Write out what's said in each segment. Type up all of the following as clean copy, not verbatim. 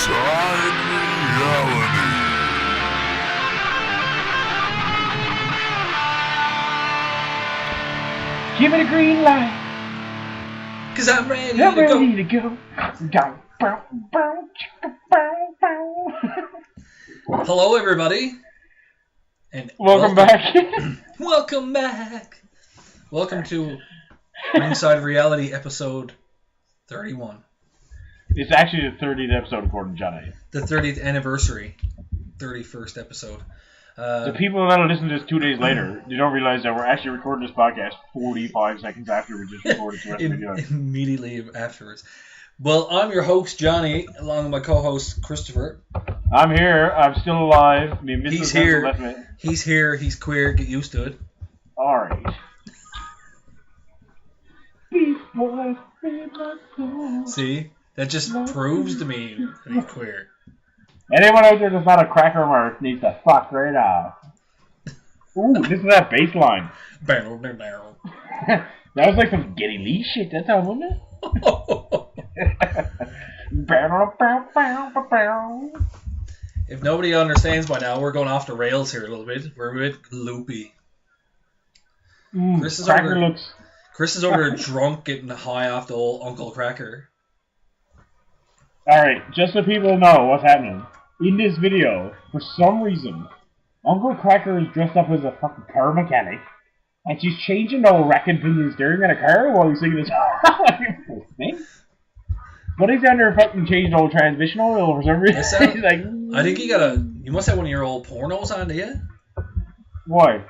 Ringside Reality. Give me the green light. 'Cause I'm ready I'm to go. ready to go. Go. Bow, bow, chicka, bow, bow. Hello, everybody. And Welcome back. Welcome back. Welcome to Ringside Reality episode 31. It's actually the 30th episode according to Johnny. The 30th anniversary. 31st episode. The people that'll listen to this 2 days later, they don't realize that we're actually recording this podcast 45 seconds after we just recorded the rest of the video. Immediately afterwards. Well, I'm your host, Johnny, along with my co-host, Christopher. I'm here. I'm still alive. He's here. He's here. He's queer. Get used to it. Alright. See? That just proves to me that he's queer. Anyone out there that's not a cracker mark needs to fuck right off. Ooh, listen to that bass line. Barrel, barrel. That was like some Geddy Lee shit, that time, wasn't it? If nobody understands by now, we're going off the rails here a little bit. We're a bit loopy. Chris is over there drunk, getting high off the old Uncle Cracker. Alright, just so people know what's happening. In this video, for some reason, Uncle Cracker is dressed up as a fucking car mechanic, and she's changing the old rack and pinion steering in a car while he's singing this thing. But he's under fucking changing the old transmission oil for some reason. He's like, I think you must have one of your old pornos on, do you? Why?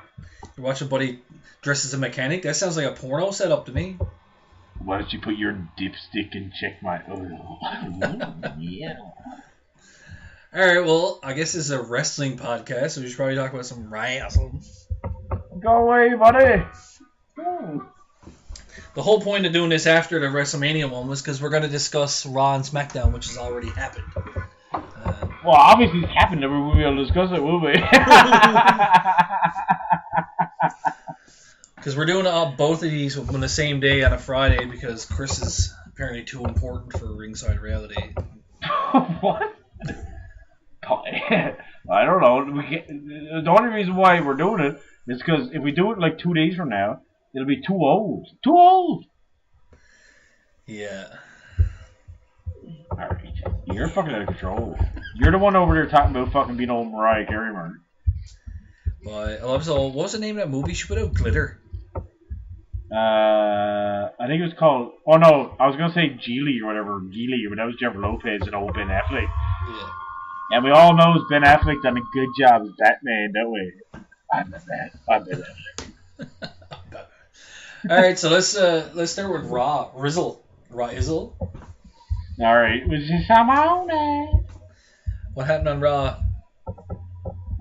You're watching buddy dressed as a mechanic? That sounds like a porno setup to me. Why don't you put your dipstick and check my oil? Yeah. Alright, well, I guess this is a wrestling podcast, so we should probably talk about some wrestling. Go away, buddy! The whole point of doing this after the WrestleMania one was because we're going to discuss RAW and Smackdown, which has already happened. Well, obviously it's happened, and we will be able to discuss it, will we? Because we're doing both of these on the same day on a Friday because Chris is apparently too important for Ringside Reality. What? I don't know. The only reason why we're doing it is because if we do it like 2 days from now, it'll be too old. Too old! Yeah. Alright. You're fucking out of control. You're the one over there talking about fucking being old Mariah Carey, man. What was the name of that movie she put out? Glitter. I think it was called... Oh no, I was going to say Geely or whatever. Geely, but that was Jennifer Lopez and old Ben Affleck. Yeah. And we all know Ben Affleck done a good job as Batman, don't we? I'm Ben Affleck. Alright, so let's start with Raw. Rizzle. Alright, was this some on it? What happened on Raw?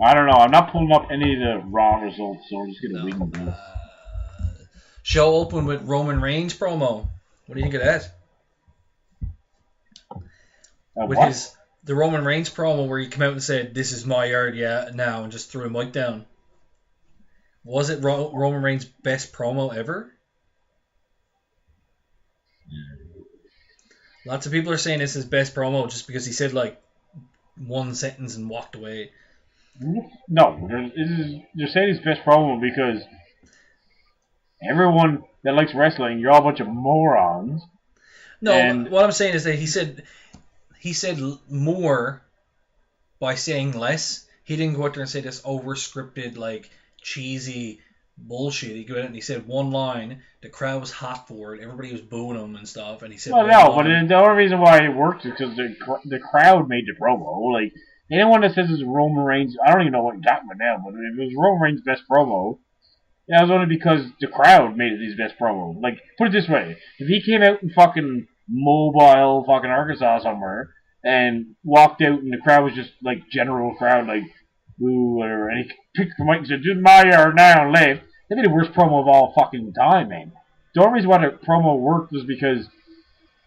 I don't know. I'm not pulling up any of the Raw results, so I'm just going to read them. Show opened with Roman Reigns promo. What do you think of that? With the Roman Reigns promo where he came out and said, "This is my yard, yeah, now," and just threw a mic down. Was it Roman Reigns' best promo ever? Lots of people are saying it's his best promo just because he said like one sentence and walked away. No, they're saying his best promo because everyone that likes wrestling, you're all a bunch of morons. No, what I'm saying is that he said more by saying less. He didn't go out there and say this over-scripted, like, cheesy bullshit. He go out and he said one line, the crowd was hot for it, everybody was booing him and stuff, and he said but the only reason why it worked is because the crowd made the promo. Like, anyone that says it's Roman Reigns, I don't even know what got him now, but if it was Roman Reigns' best promo, yeah, it was only because the crowd made it his best promo. Like, put it this way, if he came out in fucking Mobile, fucking Arkansas somewhere, and walked out and the crowd was just, like, general crowd, like, ooh, whatever, and he picked the mic and said, "This is my yard now," and left, that'd be the worst promo of all fucking time, man. The only reason why the promo worked was because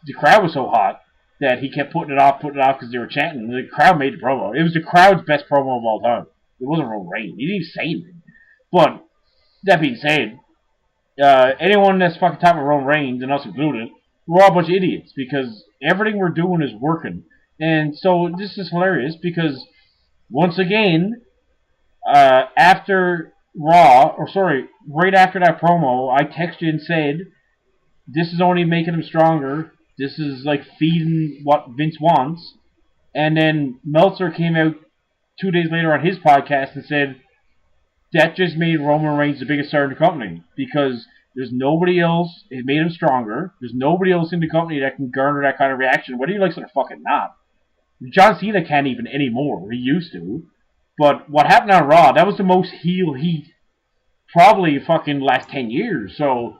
the crowd was so hot that he kept putting it off because they were chanting. The crowd made the promo. It was the crowd's best promo of all time. It wasn't Roman Reigns. He didn't even say anything. But, that being said, anyone that's fucking talking about Roman Reigns, and us included, we're all a bunch of idiots because everything we're doing is working. And so this is hilarious because once again, after right after that promo, I texted and said, "This is only making him stronger. This is like feeding what Vince wants." And then Meltzer came out 2 days later on his podcast and said that just made Roman Reigns the biggest star in the company because there's nobody else. It made him stronger. There's nobody else in the company that can garner that kind of reaction, whether he likes it or fucking not. John Cena can't even anymore. He used to. But what happened on Raw, that was the most heel heat probably fucking last 10 years. So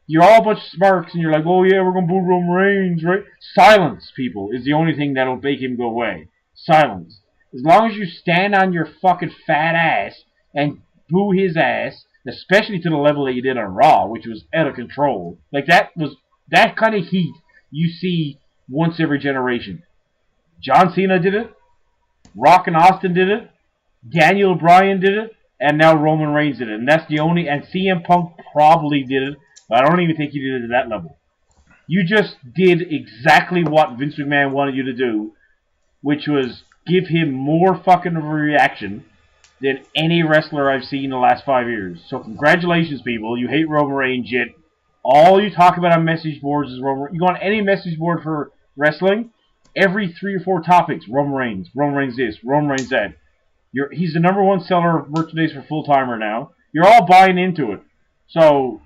you're all a bunch of smarks and you're like, oh yeah, we're going to boo Roman Reigns, right? Silence, people, is the only thing that'll make him go away. Silence. As long as you stand on your fucking fat ass and boo his ass, especially to the level that you did on Raw, which was out of control. Like that kind of heat you see once every generation. John Cena did it. Rock and Austin did it. Daniel Bryan did it. And now Roman Reigns did it. And that's the only... And CM Punk probably did it. But I don't even think he did it at that level. You just did exactly what Vince McMahon wanted you to do. Which was give him more fucking of a reaction than any wrestler I've seen in the last 5 years. So congratulations, people. You hate Roman Reigns, yet all you talk about on message boards is Roman Reigns. You go on any message board for wrestling... Every 3 or 4 topics, Roman Reigns this, Roman Reigns that. He's the number one seller of merchandise for full-timer now. You're all buying into it. So,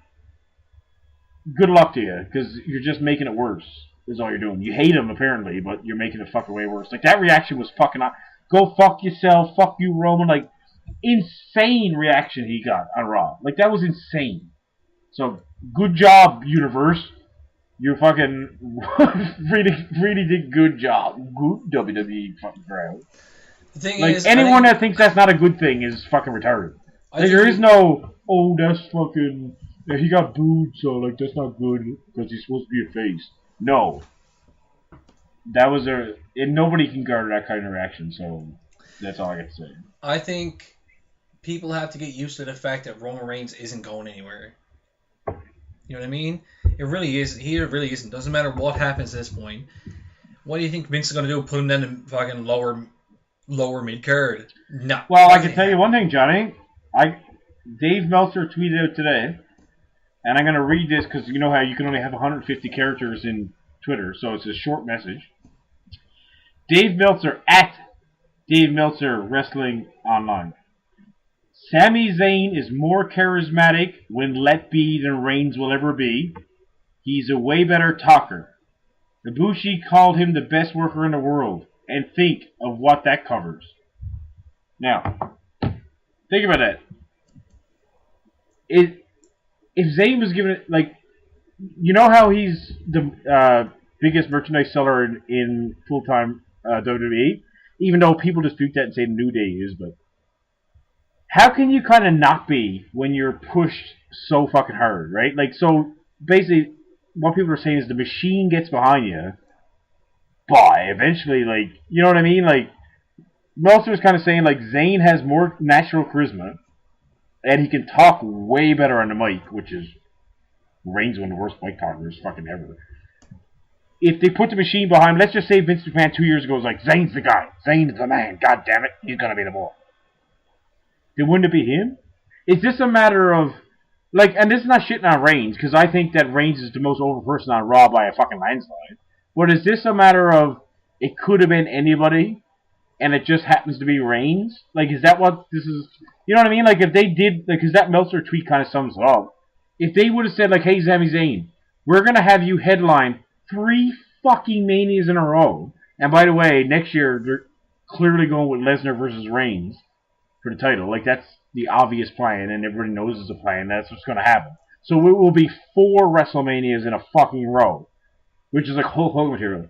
good luck to you, because you're just making it worse, is all you're doing. You hate him, apparently, but you're making it fucking way worse. Like, that reaction was fucking... Go fuck yourself, fuck you, Roman. Like, insane reaction he got on Raw. Like, that was insane. So, good job, universe. You fucking really did good job. Good WWE fucking crowd. The thing like, is, anyone that thinks that's not a good thing is fucking retarded. Like, there is no, oh, that's fucking, yeah, he got booed, so, like, that's not good because he's supposed to be a face. No. That was and nobody can garner that kind of reaction, so that's all I got to say. I think people have to get used to the fact that Roman Reigns isn't going anywhere. You know what I mean? It really is. He really isn't. Doesn't matter what happens at this point. What do you think Vince is going to do? Put him down in fucking lower mid card? No. Well, I can tell you one thing, Johnny. Dave Meltzer tweeted out today, and I'm going to read this because you know how you can only have 150 characters in Twitter, so it's a short message. Dave Meltzer at Dave Meltzer Wrestling Online. Sami Zayn is more charismatic when let be than Reigns will ever be. He's a way better talker. Ibushi called him the best worker in the world, and think of what that covers. Now, think about that. If Zayn was given it, like, you know how he's the biggest merchandise seller in full-time WWE? Even though people dispute that and say New Day is, but how can you kind of not be when you're pushed so fucking hard, right? Like, so basically, what people are saying is the machine gets behind you, but eventually, like, you know what I mean? Like, Meltzer was kind of saying, like, Zayn has more natural charisma, and he can talk way better on the mic, which is Reigns one of the worst mic talkers fucking ever. If they put the machine behind him, let's just say Vince McMahon 2 years ago was like, Zayn's the guy, Zayn's the man, god damn it, he's gonna be the boy. Then wouldn't it be him? Is this a matter of, like, and this is not shitting on Reigns, because I think that Reigns is the most over person on Raw by a fucking landslide. But is this a matter of, it could have been anybody, and it just happens to be Reigns? Like, is that what this is? You know what I mean? Like, if they did, because that Meltzer tweet kind of sums it up. If they would have said, like, hey, Sami Zayn, we're going to have you headline 3 fucking Manias in a row. And by the way, next year, they're clearly going with Lesnar versus Reigns for the title. Like, that's the obvious plan, and everybody knows it's a plan. That's what's going to happen. So it will be 4 WrestleManias in a fucking row, which is like Hulk Hogan material.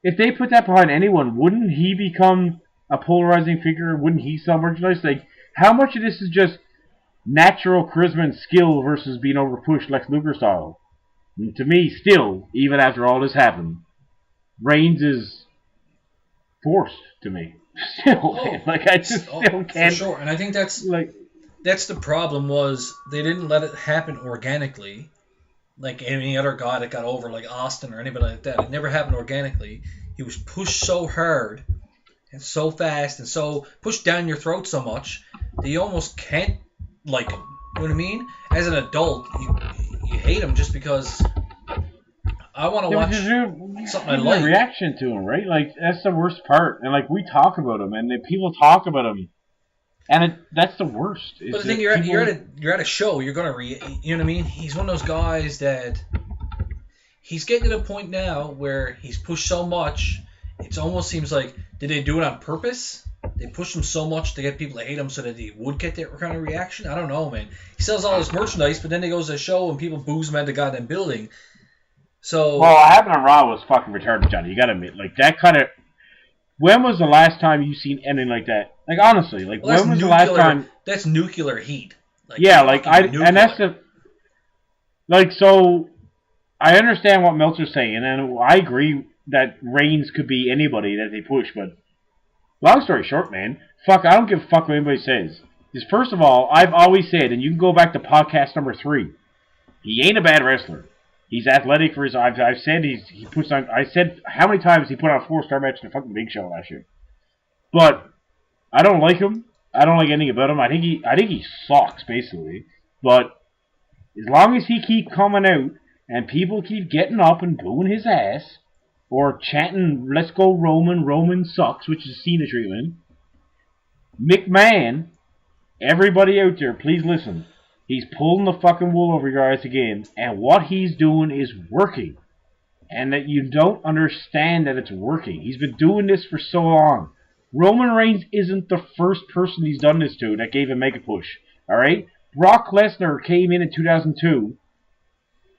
If they put that behind anyone, wouldn't he become a polarizing figure? Wouldn't he sell merchandise? Like, how much of this is just natural charisma and skill versus being overpushed Lex Luger style? And to me, still, even after all this happened, Reigns is forced to me. Still, like, I just still can't. For sure, and I think that's the problem, was they didn't let it happen organically, like any other guy that got over, like Austin or anybody like that. It never happened organically. he was pushed so hard and so fast and so pushed down your throat so much that you almost can't like him. You know what I mean? As an adult, you hate him just because I want to watch something I like. Reaction to him, right? Like, that's the worst part. And, like, we talk about him, and people talk about him, and that's the worst. But the thing, you're at a show, you're gonna you know what I mean? He's one of those guys that he's getting to the point now where he's pushed so much, it almost seems like, did they do it on purpose? They pushed him so much to get people to hate him so that he would get that kind of reaction? I don't know, man. He sells all this merchandise, but then he goes to a show and people boos him at the goddamn building. So, well, what happened on Raw was fucking retarded, Johnny. You gotta admit, like, that kind of. When was the last time you seen anything like that? Like, honestly, like, when was the last time? That's nuclear heat. Like, yeah, like and that's the. Like, so, I understand what Meltzer's saying, and I agree that Reigns could be anybody that they push, but long story short, man, fuck, I don't give a fuck what anybody says. Because first of all, I've always said, and you can go back to podcast number 3, he ain't a bad wrestler. He's athletic for his. I've said he puts on. I said how many times he put on a 4-star match in the fucking Big Show last year. But I don't like him. I don't like anything about him. I think he sucks basically. But as long as he keep coming out and people keep getting up and booing his ass or chanting "Let's go Roman, Roman sucks," which is Cena treatment. McMahon, everybody out there, please listen. He's pulling the fucking wool over your eyes again, and what he's doing is working. And that you don't understand that it's working. He's been doing this for so long. Roman Reigns isn't the first person he's done this to that gave a mega push. Alright? Brock Lesnar came in 2002,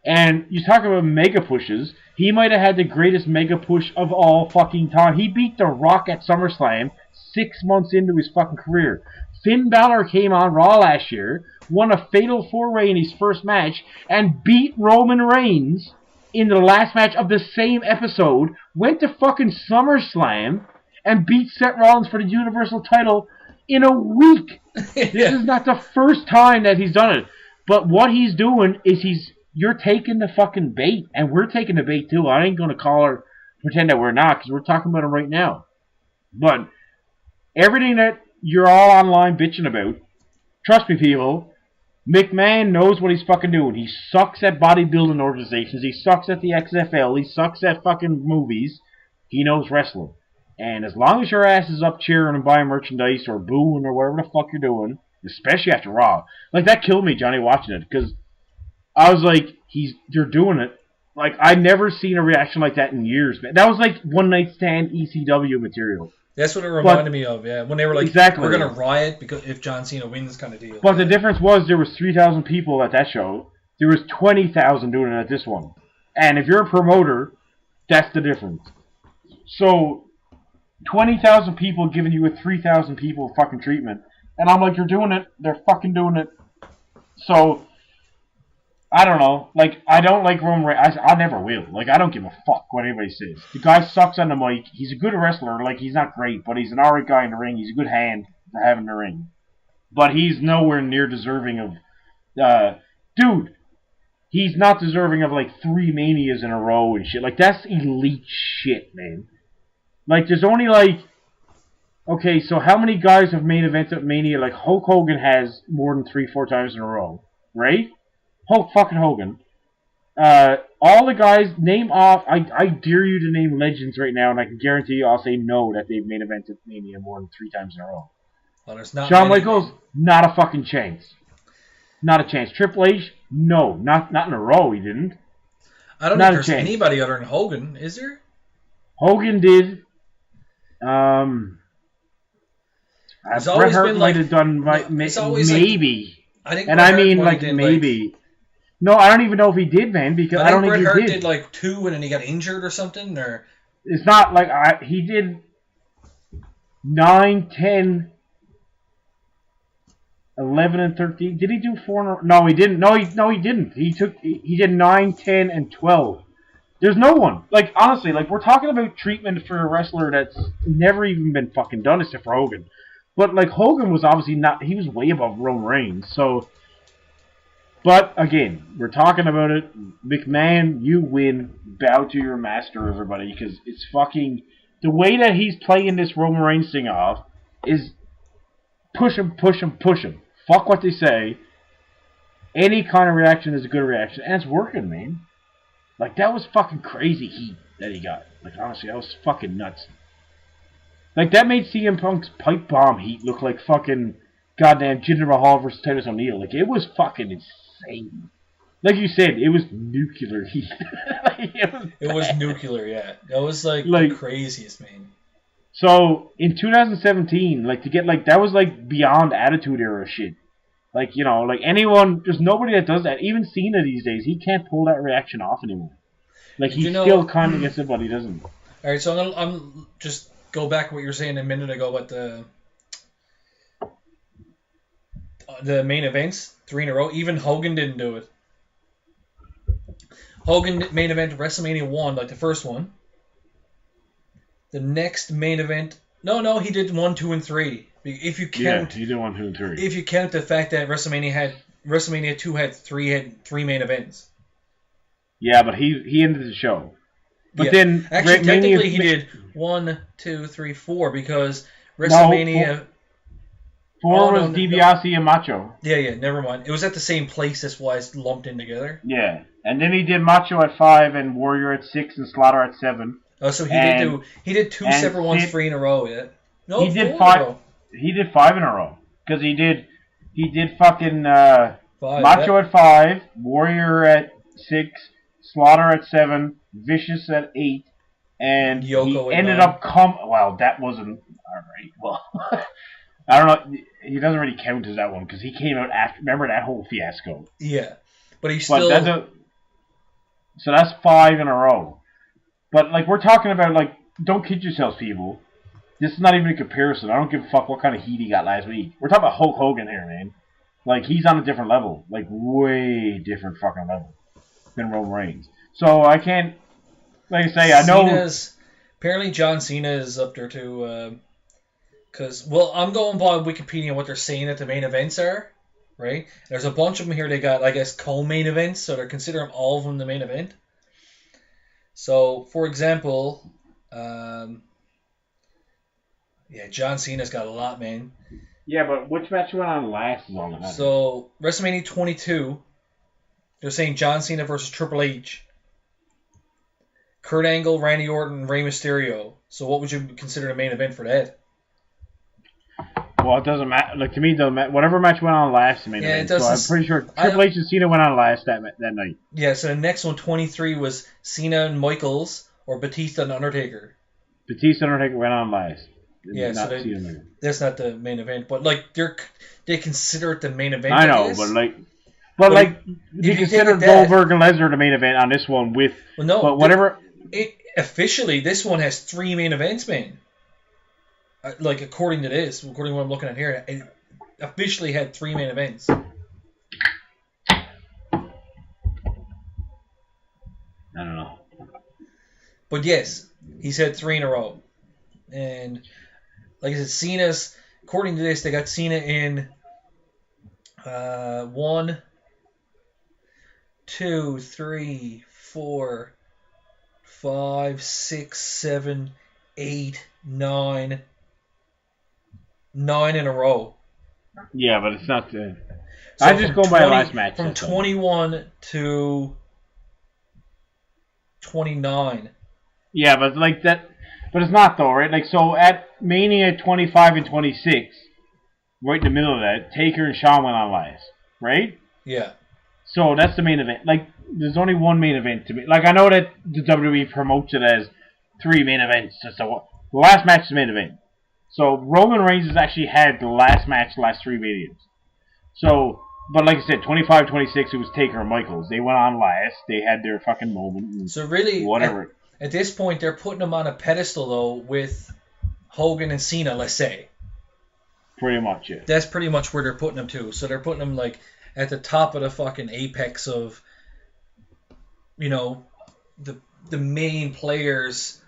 and you talk about mega pushes, he might have had the greatest mega push of all fucking time. He beat The Rock at SummerSlam 6 months into his fucking career. Finn Balor came on Raw last year, won a fatal 4-way in his first match, and beat Roman Reigns in the last match of the same episode, went to fucking SummerSlam, and beat Seth Rollins for the Universal title in a week. This is not the first time that he's done it. But what he's doing is you're taking the fucking bait, and we're taking the bait too. I ain't going to pretend that we're not, because we're talking about him right now. But everything that you're all online bitching about, trust me, people, McMahon knows what he's fucking doing. He sucks at bodybuilding organizations. He sucks at the XFL. He sucks at fucking movies. He knows wrestling. And as long as your ass is up cheering and buying merchandise or booing or whatever the fuck you're doing, especially after Raw, like, that killed me, Johnny, watching it, because I was like, they're doing it. Like, I've never seen a reaction like that in years, man. That was like one night stand ECW material. That's what it reminded me of, yeah. When they were like, exactly. We're going to riot because if John Cena wins kind of deal. But the difference was there was 3,000 people at that show. There was 20,000 doing it at this one. And if you're a promoter, that's the difference. So, 20,000 people giving you a 3,000 people fucking treatment. And I'm like, you're doing it. They're fucking doing it. So, I don't know. Like, I don't like Roman Reigns. I never will. Like, I don't give a fuck what anybody says. The guy sucks on the mic. He's a good wrestler. Like, he's not great, but he's an alright guy in the ring. He's a good hand for having the ring. But he's nowhere near deserving of... dude, he's not deserving of, like, 3 Manias in a row and shit. Like, that's elite shit, man. Like, there's only, like... Okay, so how many guys have main events at Mania? Like, Hulk Hogan has more than 3-4 times in a row. Right? Hulk fucking Hogan. All the guys, name off... I dare you to name legends right now, and I can guarantee you I'll say no that they've main evented at Mania more than 3 times in a row. Well, there's not Shawn Michaels, not a fucking chance. Not a chance. Triple H, no. Not in a row, he didn't. I don't think there's anybody other than Hogan, is there? Hogan did. It's always Bret Hart been might have done maybe. Like, I think and I mean, like, maybe. Like, no, I don't even know if he did, man, because I don't think Bret Hart he did. Like 2 and then he got injured or something, or... It's not like he did 9, 10, 11, and 13. Did he do 4? No, he didn't. No, he didn't. He did 9, 10, and 12. There's no one. Like, honestly, like, we're talking about treatment for a wrestler that's never even been fucking done except for Hogan. But, like, Hogan was obviously not... He was way above Roman Reigns, so... But again, we're talking about it. McMahon, you win. Bow to your master, everybody, because it's fucking the way that he's playing this Roman Reigns thing off is push him, push him, push him. Fuck what they say. Any kind of reaction is a good reaction, and it's working, man. Like that was fucking crazy heat that he got. Like honestly, that was fucking nuts. Like that made CM Punk's pipe bomb heat look like fucking goddamn Jinder Mahal versus Titus O'Neil. Like it was fucking insane. Like you said, it was nuclear heat. It was nuclear, yeah. That was like the craziest, man. So in 2017, like to get like that was like beyond Attitude Era shit. Like like anyone, there's nobody that does that. Even Cena these days, he can't pull that reaction off anymore. Like he still kind of gets it, but he doesn't. All right, so I'm just go back to what you were saying a minute ago about the main events, 3 in a row. Even Hogan didn't do it. Hogan main event WrestleMania 1, like the first one. The next main event, no, he did 1, 2, and 3. If you count, he did 1, 2, and 3. If you count the fact that WrestleMania 2 had three main events. Yeah, but he ended the show. But then actually, technically, he did 1, 2, 3, 4 because WrestleMania. No, 4 was DiBiase and Macho. Yeah, never mind. It was at the same place, that's why it's lumped in together. Yeah, and then he did Macho at 5 and Warrior at 6 and Slaughter at 7. Oh, so he did 2 separate ones, 3 in a row, yeah? No, he did 5. He did 5 in a row because he did fucking 5, Macho at 5, Warrior at 6, Slaughter at 7, Vicious at 8, and Yoko he ended up well, that wasn't alright. Well, I don't know. He doesn't really count as that one because he came out after. Remember that whole fiasco? Yeah, but he still. So that's 5 in a row. But like we're talking about, like, don't kid yourselves, people. This is not even a comparison. I don't give a fuck what kind of heat he got last week. We're talking about Hulk Hogan here, man. Like he's on a different level, like way different fucking level than Roman Reigns. So I can't. Like I say, I know. Apparently, John Cena is up there too. Because, well, I'm going by Wikipedia what they're saying that the main events are, right? There's a bunch of them here. They got, I guess, co-main events, so they're considering all of them the main event. So, for example, John Cena's got a lot, man. Yeah, but which match went on last is all that matters. So, WrestleMania 22, they're saying John Cena versus Triple H. Kurt Angle, Randy Orton, Rey Mysterio. So, what would you consider the main event for that? Well, it doesn't matter. Like to me, it doesn't matter. Whatever match went on last, the main event. So I'm pretty sure Triple H and Cena went on last that night. Yeah. So the next one, 23, was Cena and Michaels or Batista and Undertaker. Batista and Undertaker went on last. Yeah, so that's not the main event, but like they consider it the main event. I know, but you consider Goldberg and Lesnar the main event on this one with. Well, no, but whatever. Officially, this one has 3 main events, man. Like according to what I'm looking at here, it officially had 3 main events. I don't know. But yes, he's had 3 in a row. And like I said, Cena's, according to this, they got Cena in 1, 2, 3, 4, 5, 6, 7, 8, 9 in a row. Yeah, but it's not the. So I just go by last match. From 21 to 29. Yeah, but like that. But it's not though, right? Like so at Mania 25 and 26, right in the middle of that, Taker and Shawn went on last, right? Yeah. So that's the main event. Like there's only one main event to me. Like I know that the WWE promotes it as 3 main events. So the last match is the main event. So Roman Reigns has actually had the last match, the last 3 Manias. So, but like I said, 25, 26, it was Taker and Michaels. They went on last. They had their fucking moment. And so really, whatever. At this point, they're putting them on a pedestal though with Hogan and Cena, let's say. Pretty much, yeah. That's pretty much where they're putting them to. So they're putting them like at the top of the fucking apex of, the main players.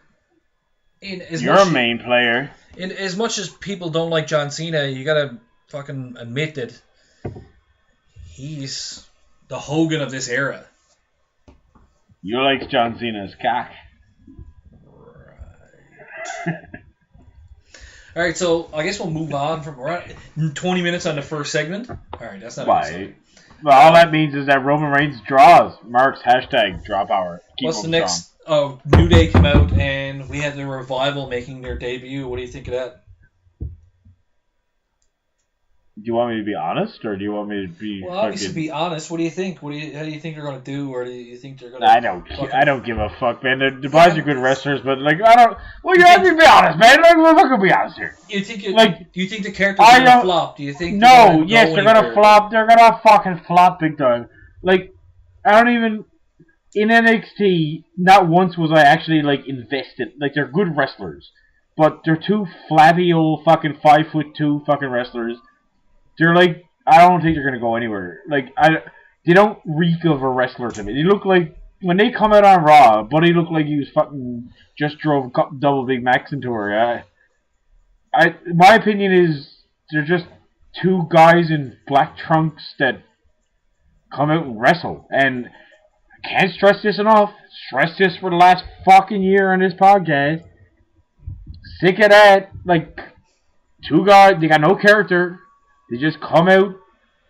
Main player. In as much as people don't like John Cena, you gotta fucking admit that he's the Hogan of this era. You like John Cena's cock. Right. All right, so I guess we'll move on from. We're at 20 minutes on the first segment. All right, that's not. Right. Well, all that means is that Roman Reigns draws. Mark's hashtag drop hour. What's the next? Oh, New Day came out and we had the Revival making their debut. What do you think of that? Do you want me to be honest, or do you want me to be? Well, obviously, be honest. What do you think? How do you think they're going to do, or do you think they're going to? I don't give a fuck, man. The boys are good wrestlers, but like I don't. Well, you have to be honest, man. I'm gonna be honest here. You think do you think the characters are going to flop? Do you think? No. Yes, they're going to flop. They're going to fucking flop big time. Like I don't even in NXT. Not once was I actually like invested. Like they're good wrestlers, but they're two flabby old fucking 5'2" fucking wrestlers. They're like, I don't think they're going to go anywhere. Like, they don't reek of a wrestler to me. They look like, when they come out on Raw, Buddy looked like he was fucking, just drove a couple double Big Macs into her. My opinion is, they're just two guys in black trunks that come out and wrestle. And I can't stress this enough. Stress this for the last fucking year on this podcast. Sick of that. Like, two guys, they got no character. They just come out,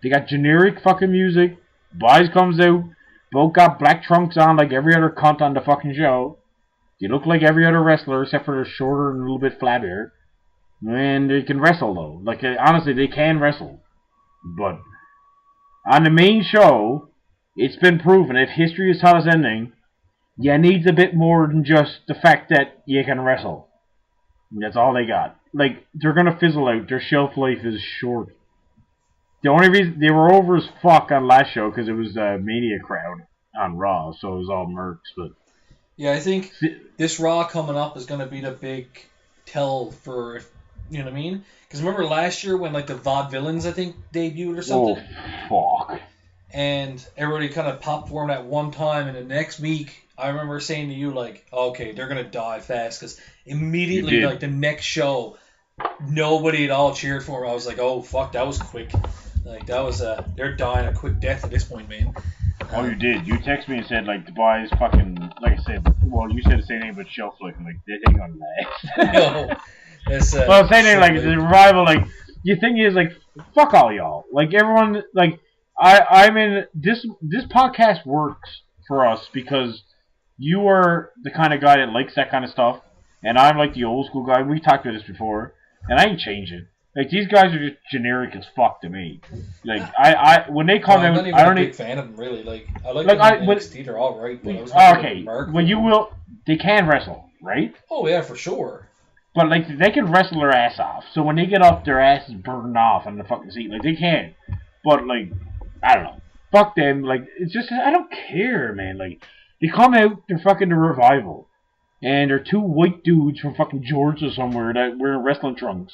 they got generic fucking music, boys comes out, both got black trunks on like every other cunt on the fucking show. They look like every other wrestler except for they're shorter and a little bit flabbier. And they can wrestle though. Like, honestly, they can wrestle. But on the main show, it's been proven, if history is taught us anything, you need a bit more than just the fact that you can wrestle. And that's all they got. Like, they're gonna fizzle out. Their shelf life is short. The only reason they were over as fuck on last show because it was a Mania crowd on Raw, so it was all mercs. But yeah, I think this Raw coming up is going to be the big tell for, you know what I mean? Because remember last year when like the Vaudevillains I think debuted or something. Oh fuck! And everybody kind of popped for them at one time, and the next week I remember saying to you like, okay, they're gonna die fast because immediately like the next show, nobody at all cheered for them. I was like, oh fuck, that was quick. Like, that was, they're dying a quick death at this point, man. Oh, you did. You texted me and said, like, the boys fucking, like I said, well, you said the same thing about shelf life. I'm like, they're taking on last. No. That's, well, same thing, like, the Revival, like, the thing is, like, fuck all y'all. Like, everyone, like, I'm in, this podcast works for us because you are the kind of guy that likes that kind of stuff, and I'm, like, the old school guy. We talked about this before, and I ain't changing. Like, these guys are just generic as fuck to me. Like, when they come out, I don't even a big fan of them, really. Like, I like them in NXT, they're alright, but I was okay, when you will, they can wrestle, right? Oh, yeah, for sure. But, like, they can wrestle their ass off. So when they get up, their ass is burned off on the fucking seat. Like, they can. But, like, I don't know. Fuck them. Like, it's just, I don't care, man. Like, they come out, they're fucking the Revival. And they're two white dudes from fucking Georgia somewhere that wear wrestling trunks.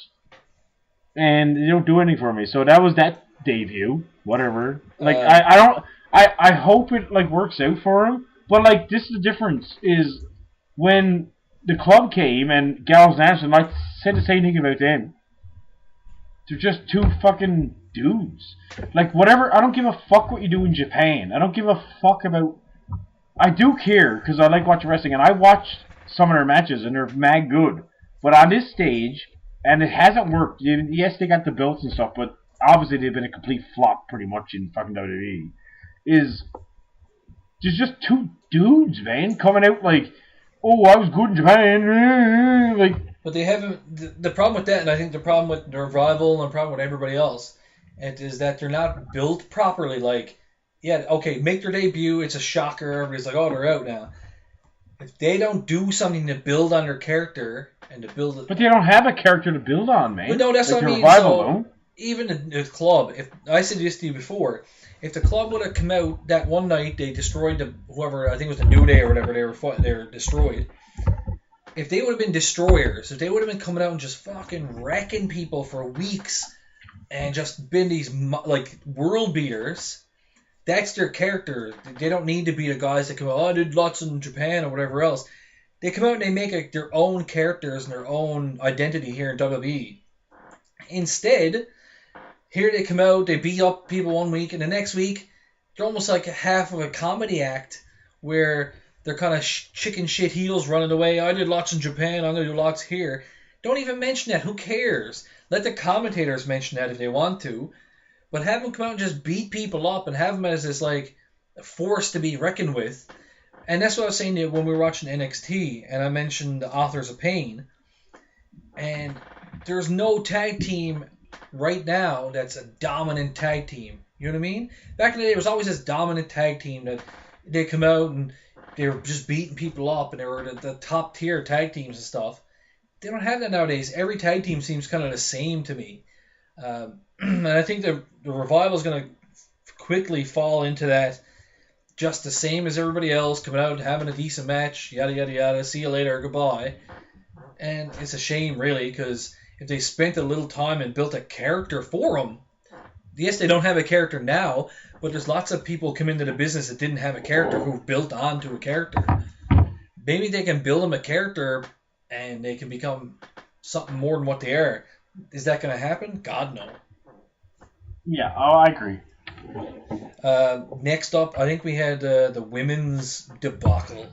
And they don't do anything for me. So that was that debut. Whatever. Like, I hope it, like, works out for him. But, like, this is the difference, is when the club came and Gallows and Anderson, like, said the same thing about them. They're just two fucking dudes. Like, whatever, I don't give a fuck what you do in Japan. I don't give a fuck about... I do care, because I like watching wrestling, and I watched some of their matches, and they're mad good. But on this stage... And it hasn't worked. Yes, they got the belts and stuff, but obviously they've been a complete flop pretty much in fucking WWE. There's just two dudes, man, coming out like, oh, I was good in Japan. Like, but they haven't. The problem with that, and I think the problem with the Revival and the problem with everybody else, is that they're not built properly. Like, yeah, okay, make their debut. It's a shocker. Everybody's like, oh, they're out now. If they don't do something to build on their character and to build it, but they don't have a character to build on, man. But no, that's like what I mean. Revival, so even the club, if I said this to you before, if the club would have come out that one night, they destroyed whoever, I think it was the New Day or whatever, they were destroyed. If they would have been destroyers, if they would have been coming out and just fucking wrecking people for weeks and just been these like world beaters. That's their character. They don't need to be the guys that come out, oh, I did lots in Japan or whatever else. They come out and they make their own characters and their own identity here in WWE. Instead, here they come out, they beat up people one week, and the next week, they're almost like half of a comedy act where they're kind of chicken shit heels running away. I did lots in Japan. I'm gonna do lots here. Don't even mention that. Who cares? Let the commentators mention that if they want to, but have them come out and just beat people up and have them as this like force to be reckoned with. And that's what I was saying to you when we were watching NXT, and I mentioned the Authors of Pain. And there's no tag team right now that's a dominant tag team. You know what I mean? Back in the day, it was always this dominant tag team that they come out and they were just beating people up, and they were the top tier tag teams and stuff. They don't have that nowadays. Every tag team seems kind of the same to me. And I think the revival is going to quickly fall into that just the same as everybody else, coming out, having a decent match, yada, yada, yada, see you later, goodbye. And it's a shame, really, because if they spent a little time and built a character for them, yes, they don't have a character now, but there's lots of people come into the business that didn't have a character who've built onto a character. Maybe they can build them a character and they can become something more than what they are. Is that going to happen? God, no. Yeah, I agree. Next up, I think we had the women's debacle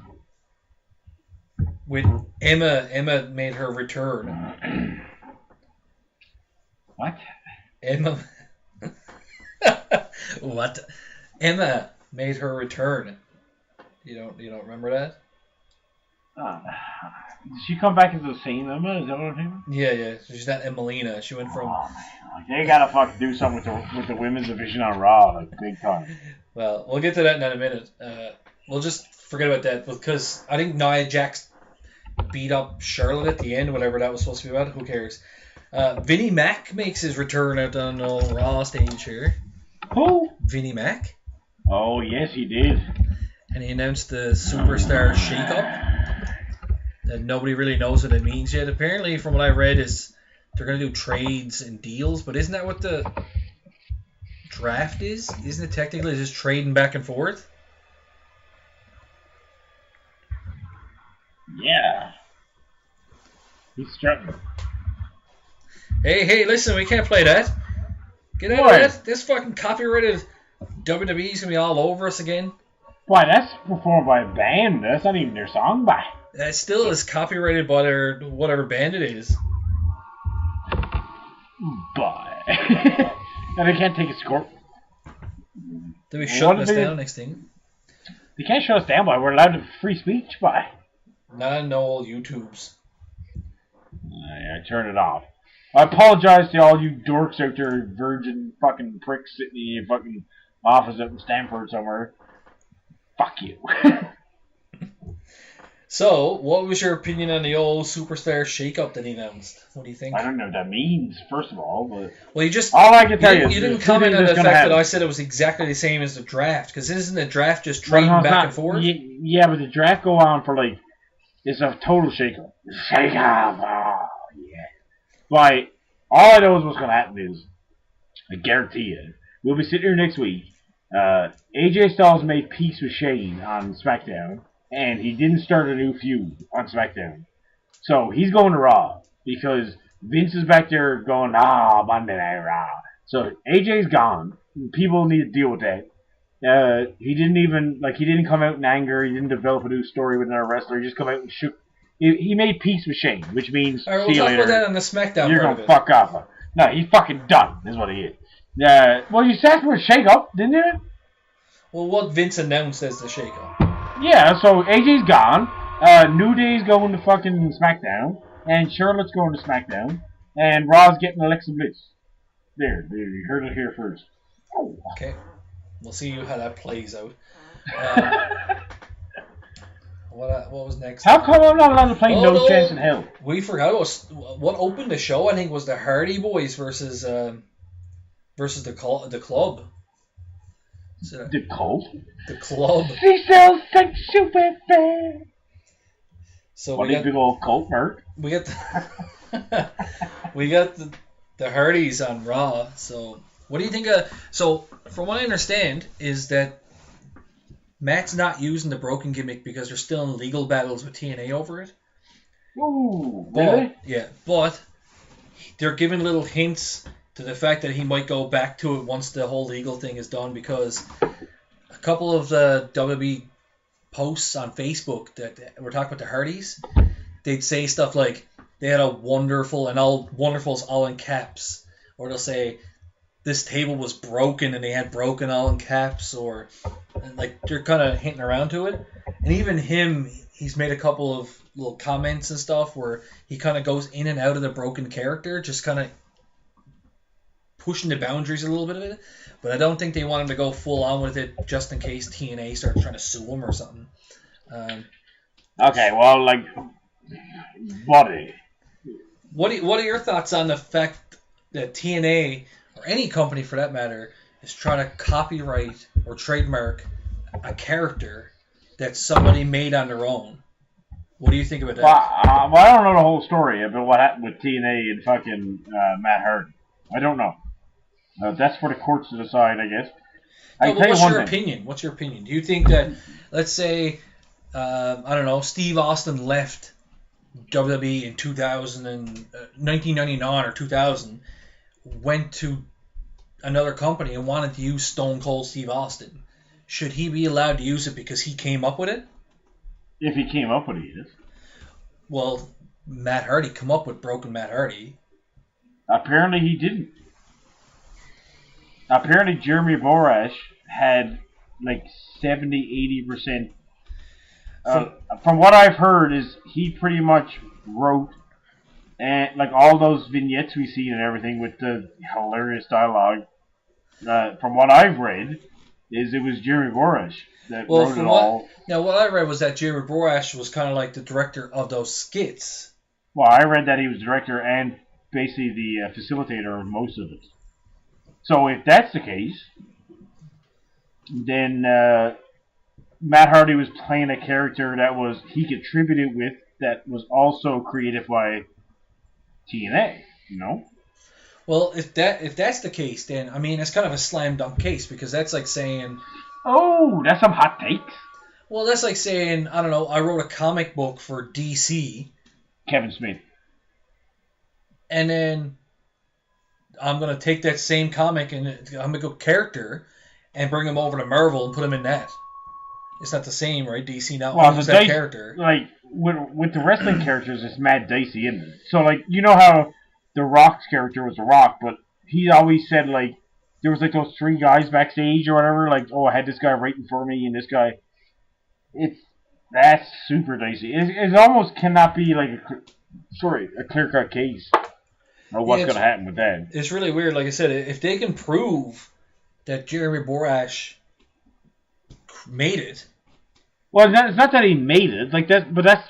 with Emma. Emma made her return. What? Emma. What? Emma made her return. You don't remember that? Did she come back as the same Emma? Is that what I'm saying? Yeah. She's not Emelina. She went from. Oh, man. Like, they gotta fucking do something with the women's division on Raw, like big time. Well, we'll get to that in a minute. We'll just forget about that because I think Nia Jax beat up Charlotte at the end, whatever that was supposed to be about. Who cares? Vinnie Mac makes his return out on the Raw stage here. Who? Vinnie Mac. Oh, yes, he did. And he announced the Superstar Shake-Up that nobody really knows what it means yet. Apparently, from what I read, is they're going to do trades and deals, but isn't that what the draft is? Isn't it technically just trading back and forth? Yeah. He's strutting. Hey, listen, we can't play that. Get out of that. This fucking copyrighted WWE's going to be all over us again. Why, that's performed by a band. That's not even their song by. That still is copyrighted by their whatever band it is. But. And they can't take a score. They'll be shutting us down next thing. They can't shut us down by. We're allowed to free speech by. Not in all YouTubes. I turn it off. I apologize to all you dorks out there, virgin fucking pricks sitting in your fucking office up in Stamford somewhere. Fuck you. So, what was your opinion on the old Superstar Shake-Up that he announced? What do you think? I don't know what that means, first of all, but... Well, all I can tell you is... You didn't comment on the fact that I said it was exactly the same as the draft, because isn't the draft just trading back and forth? Yeah, but the draft go on for, like... It's a total shake-up. Shake-up! Oh, yeah. Like, all I know is what's going to happen is... I guarantee you. We'll be sitting here next week. AJ Styles made peace with Shane on SmackDown. And he didn't start a new feud on SmackDown. So he's going to Raw. Because Vince is back there going, Monday Night Raw. So AJ's gone. People need to deal with that. He didn't come out in anger. He didn't develop a new story with another wrestler. He just come out and shook. He made peace with Shane, which means, all right, we'll talk about that on the SmackDown. You're going to fuck off. No, he's fucking done, is what he is. Well, you said for a shake-up, didn't you? Well, what Vince announced as the shake-up. Yeah, so AJ's gone. New Day's going to fucking SmackDown. And Charlotte's going to SmackDown. And Raw's getting Alexa Bliss. There, you heard it here first. Oh. Okay. We'll see how that plays out. What was next? How come I'm not allowed to play No Chance in Hell? We forgot what opened the show. I think was the Hardy Boys versus the Club. The Cult? The Club. She sells like super fan. So we got big old cult merch. We got the Hardys on Raw. So what do you think of? So from what I understand is that Matt's not using the broken gimmick because they're still in legal battles with TNA over it. Ooh, really? Yeah, but they're giving little hints to the fact that he might go back to it once the whole legal thing is done, because a couple of the WWE posts on Facebook that were talking about the Hardys, they'd say stuff like they had a wonderful, and all wonderful's all in caps, or they'll say this table was broken and they had broken all in caps, or like they're kind of hinting around to it. And even he's made a couple of little comments and stuff where he kind of goes in and out of the broken character, just kind of pushing the boundaries a little bit of it. But I don't think they want him to go full on with it just in case TNA starts trying to sue him or something. Okay, well, like, buddy. What are your thoughts on the fact that TNA, or any company for that matter, is trying to copyright or trademark a character that somebody made on their own? What do you think about that? Well, I don't know the whole story about what happened with TNA and fucking Matt Hardy. I don't know. That's for the courts to decide, I guess. What's your opinion? What's your opinion? Do you think that, let's say, I don't know, Steve Austin left WWE in 1999 or 2000, went to another company and wanted to use Stone Cold Steve Austin? Should he be allowed to use it because he came up with it? If he came up with it, yes. Well, Matt Hardy come up with Broken Matt Hardy. Apparently he didn't. Apparently Jeremy Borash had like 70-80%. From what I've heard, is he pretty much wrote and like all those vignettes we see and everything with the hilarious dialogue. From what I've read, is it was Jeremy Borash that wrote it all. Now, what I read was that Jeremy Borash was kind of like the director of those skits. Well, I read that he was director and basically the facilitator of most of it. So if that's the case, then Matt Hardy was playing a character that he contributed with, that was also created by TNA, you know? Well, if that's the case, then I mean it's kind of a slam dunk case, because that's like saying, oh, that's some hot takes. Well, that's like saying, I don't know, I wrote a comic book for DC, Kevin Smith, and then I'm gonna take that same comic and I'm gonna go character and bring him over to Marvel and put him in that. It's not the same, right? DC now owns that character. Like with the wrestling characters, it's mad dicey, isn't it? So like, you know how The Rock's character was The Rock, but he always said like there was like those three guys backstage or whatever. Like, oh, I had this guy writing for me and this guy. That's super dicey. It almost cannot be like a clear-cut case of what's going to happen with that. It's really weird. Like I said, if they can prove that Jeremy Borash made it. Well, it's not that he made it, like that, but that's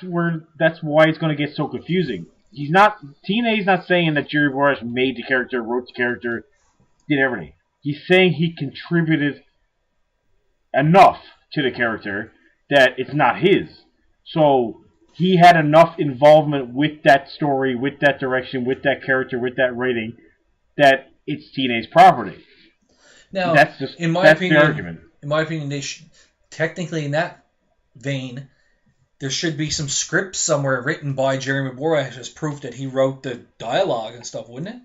why it's going to get so confusing. TNA's not saying that Jerry Borash made the character, wrote the character, did everything. He's saying he contributed enough to the character that it's not his. So he had enough involvement with that story, with that direction, with that character, with that rating, that it's TNA's property. Now, in my opinion, the argument. In my opinion, they should, technically in that vein, there should be some script somewhere written by Jeremy Borash as proof that he wrote the dialogue and stuff, wouldn't it?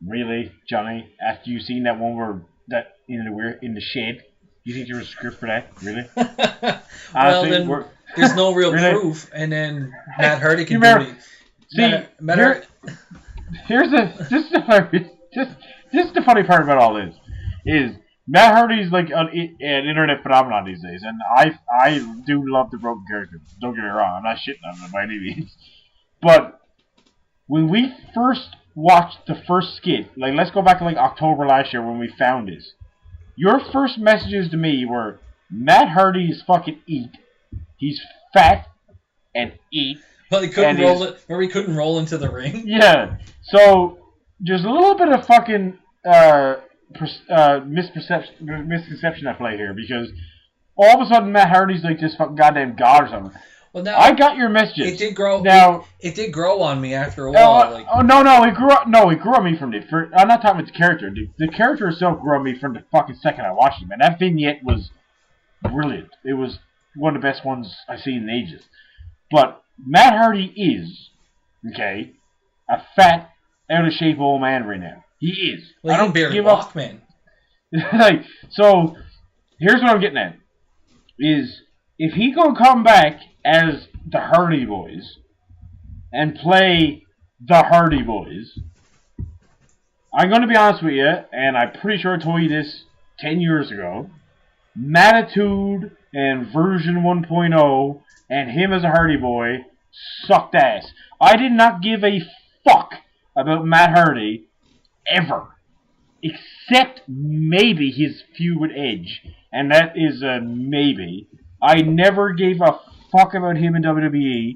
Really, Johnny? After you seen that one where that in the shed, you think there was a script for that? Really? Well, then there's no real proof, and then Matt Hardy can do it. See, here's the funny part about all this is Matt Hardy's like an internet phenomenon these days, and I do love the broken character. Don't get me wrong, I'm not shitting on him by any means. But when we first watched the first skit, like let's go back to like October last year when we found this, your first messages to me were Matt Hardy is fucking eat. He's fat and eat. Well, he couldn't roll it. Remember, he couldn't roll into the ring. Yeah. So there's a little bit of fucking misconception at play here, because all of a sudden Matt Hardy's like this fucking goddamn god or something. Well, now I got your messages. It did grow. Now it did grow on me after a while. No, it grew up. No, it grew on me from the. I'm not talking about the character. The character itself grew on me from the fucking second I watched it. Man, that vignette was brilliant. It was one of the best ones I've seen in ages. But Matt Hardy is a fat, out of shape old man right now. He is. Well, I don't barely walk, man. So here's what I'm getting at. is if he gonna come back as the Hardy Boys and play the Hardy Boys, I'm gonna be honest with you, and I'm pretty sure I told you this 10 years ago. Mattitude and version 1.0 and him as a Hardy Boy sucked ass. I did not give a fuck about Matt Hardy ever. Except maybe his feud with Edge. And that is a maybe. I never gave a fuck about him in WWE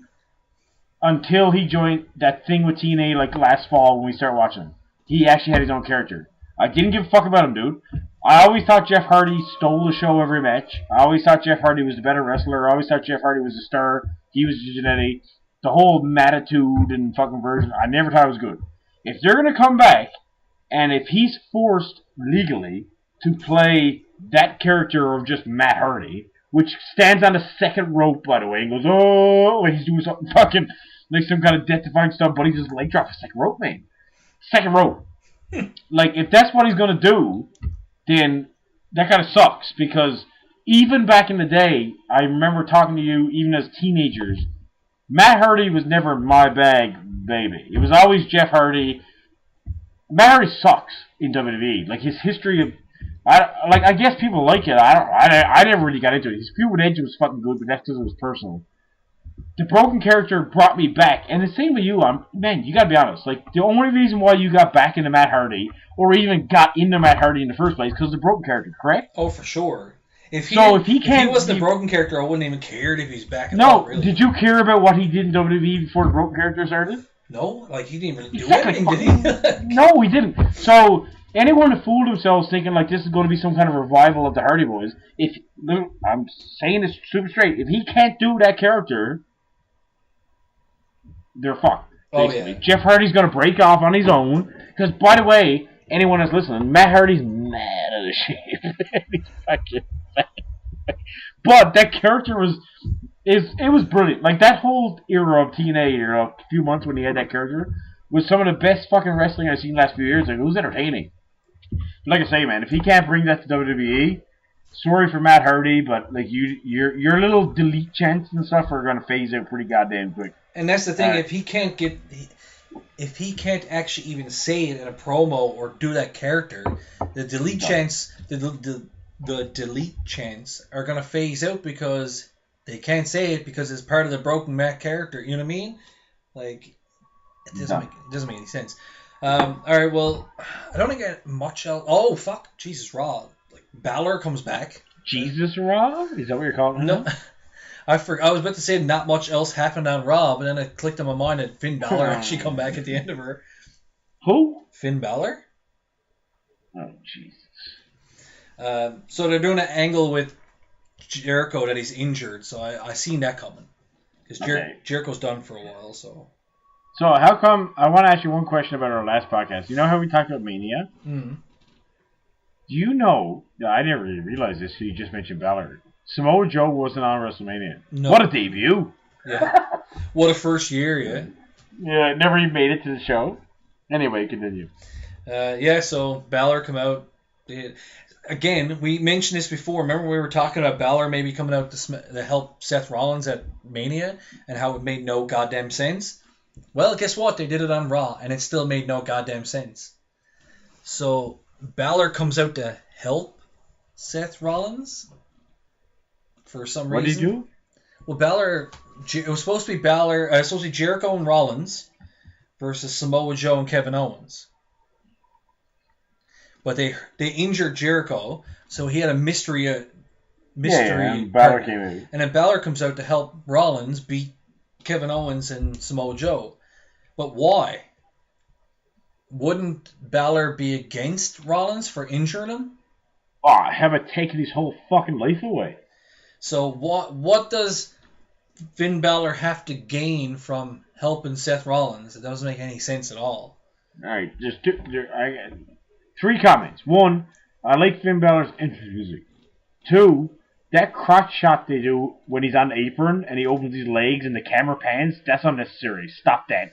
until he joined that thing with TNA like last fall when we started watching him. He actually had his own character. I didn't give a fuck about him, dude. I always thought Jeff Hardy stole the show every match. I always thought Jeff Hardy was the better wrestler. I always thought Jeff Hardy was the star. He was Giannetti. The whole Mattitude and fucking version, I never thought it was good. If they're going to come back, and if he's forced legally to play that character of just Matt Hardy, which stands on the second rope, by the way, and goes, oh, he's doing something fucking like some kind of death-defying stuff, but he just leg drops the second rope, man. Second rope. Like, if that's what he's going to do, then that kind of sucks, because even back in the day, I remember talking to you, even as teenagers, Matt Hardy was never my bag, baby. It was always Jeff Hardy. Matt Hardy sucks in WWE. Like, his history of... I guess people like it. I never really got into it. His feud with Edge was fucking good, but that's because it was personal. The broken character brought me back, and the same with you. Man, you gotta be honest. Like, the only reason why you got back into Matt Hardy, or even got into Matt Hardy in the first place, because of the broken character, correct? Oh, for sure. If he was the broken character, I wouldn't even care if he's back. Really. Did you care about what he did in WWE before the broken character started? No, like he didn't really do anything, did he? No, he didn't. So anyone who fooled themselves thinking like this is going to be some kind of revival of the Hardy Boys, I'm saying this super straight, if he can't do that character, they're fucked. Basically. Oh, yeah. Jeff Hardy's going to break off on his own. Because, by the way, anyone that's listening, Matt Hardy's mad out of shape. He's fucking fat. But that character was brilliant. Like, that whole era of TNA, a few months when he had that character, was some of the best fucking wrestling I've seen the last few years. Like, it was entertaining. Like I say, man, if he can't bring that to WWE, sorry for Matt Hardy, but like your little delete chants and stuff are going to phase out pretty goddamn quick. And that's the thing, if he can't actually even say it in a promo or do that character, the delete chants, the delete chants are gonna phase out because they can't say it because it's part of the broken Matt character. You know what I mean? Like, it doesn't make any sense. All right, well, I don't think much else. Oh fuck, Jesus, Raw. Like, Balor comes back. Jesus, Raw? Is that what you're calling him? No. I was about to say not much else happened on Raw, but then it clicked in my mind that Finn Balor actually come back at the end of her. Who? Finn Balor. Oh, Jesus. So they're doing an angle with Jericho that he's injured, so I seen that coming. Because Jericho's done for a while, so... So how come... I want to ask you one question about our last podcast. You know how we talked about Mania? Mm-hmm. Do you know... I never really realized this, so you just mentioned Balor. Samoa Joe wasn't on WrestleMania. No. What a debut. Yeah. What a first year, yeah. Yeah, never even made it to the show. Anyway, continue. So Balor come out. Again, we mentioned this before. Remember we were talking about Balor maybe coming out to help Seth Rollins at Mania and how it made no goddamn sense? Well, guess what? They did it on Raw, and it still made no goddamn sense. So Balor comes out to help Seth Rollins for some reason. What did he do? Well, Balor, it was supposed to be supposed to be Jericho and Rollins versus Samoa Joe and Kevin Owens. But they injured Jericho, so he had a mystery and Balor came in. And then Balor comes out to help Rollins beat Kevin Owens and Samoa Joe. But why? Wouldn't Balor be against Rollins for injuring him? Oh, have it taken his whole fucking life away. So what does Finn Balor have to gain from helping Seth Rollins? It doesn't make any sense at all. All right, just three comments. One, I like Finn Balor's entrance music. Two, that crotch shot they do when he's on the apron and he opens his legs and the camera pans, that's unnecessary. Stop that.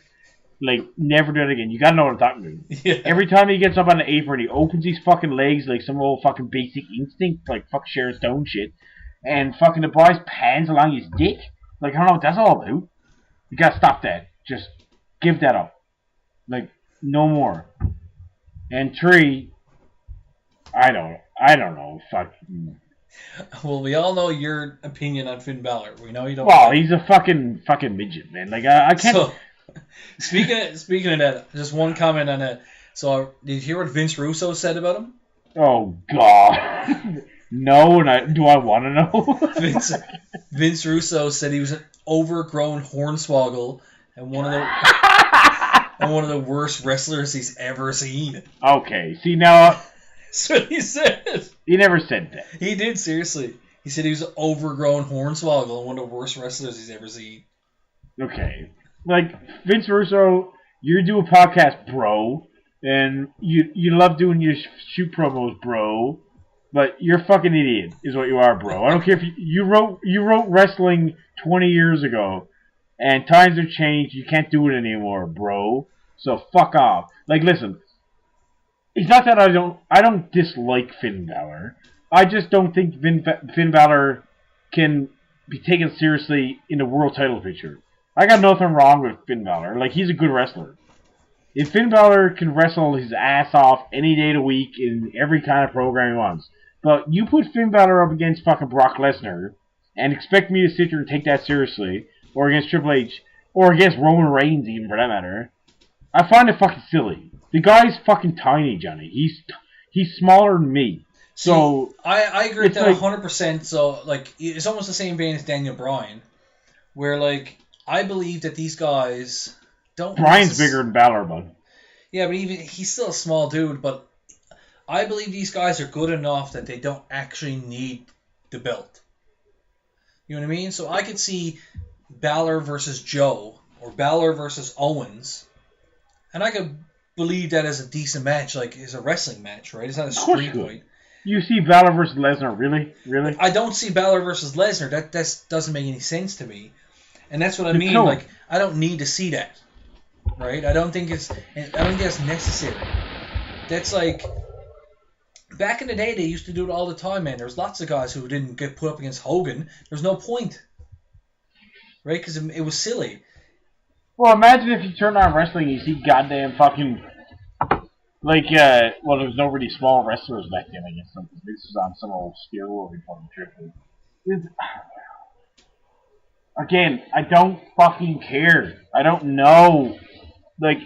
Like, never do it again. You gotta know what I'm talking about. Yeah. Every time he gets up on the apron, he opens his fucking legs like some old fucking Basic Instinct, like fuck Sharon Stone shit. and fucking the boy's pants along his dick. Like, I don't know what that's all about. You gotta stop that. Just give that up. Like, no more. And 3, I don't know. Fuck. Well, we all know your opinion on Finn Balor. We know you don't. Well, he's a fucking midget, man. Like, I can't. So, speaking of that, just one comment on that. So, did you hear what Vince Russo said about him? Oh God. No, and do I want to know? Vince Russo said he was an overgrown hornswoggle and one of the worst wrestlers he's ever seen. Okay, see now. That's what he said. He never said that. He did, seriously. He said he was an overgrown hornswoggle and one of the worst wrestlers he's ever seen. Okay, like Vince Russo, you do a podcast, bro, and you love doing your shoot promos, bro. But you're a fucking idiot, is what you are, bro. I don't care if you wrote wrestling 20 years ago, and times have changed. You can't do it anymore, bro. So fuck off. Like, listen, it's not that I don't dislike Finn Balor. I just don't think Finn Balor can be taken seriously in the world title picture. I got nothing wrong with Finn Balor. Like, he's a good wrestler. If Finn Balor can wrestle his ass off any day of the week in every kind of program he wants. But you put Finn Balor up against fucking Brock Lesnar and expect me to sit here and take that seriously, or against Triple H, or against Roman Reigns even for that matter, I find it fucking silly. The guy's fucking tiny, Johnny. He's smaller than me. So see, I agree with that 100%. So like it's almost the same vein as Daniel Bryan, where like I believe that these guys don't. Bryan's bigger than Balor, bud. Yeah, but even he's still a small dude, but. I believe these guys are good enough that they don't actually need the belt. You know what I mean? So I could see Balor versus Joe or Balor versus Owens, and I could believe that as a decent match, like as a wrestling match, right? It's not a street fight. You see Balor versus Lesnar, really? I don't see Balor versus Lesnar. That doesn't make any sense to me, and that's what I mean. Like I don't need to see that, right? I don't think that's necessary. That's like. Back in the day, they used to do it all the time, man. There's lots of guys who didn't get put up against Hogan. There's no point. Right? Because it was silly. Well, imagine if you turn on wrestling and you see goddamn fucking... Like, there was no really small wrestlers back then, I guess. This was on some old steroid fucking trip. Again, I don't fucking care. I don't know. Like,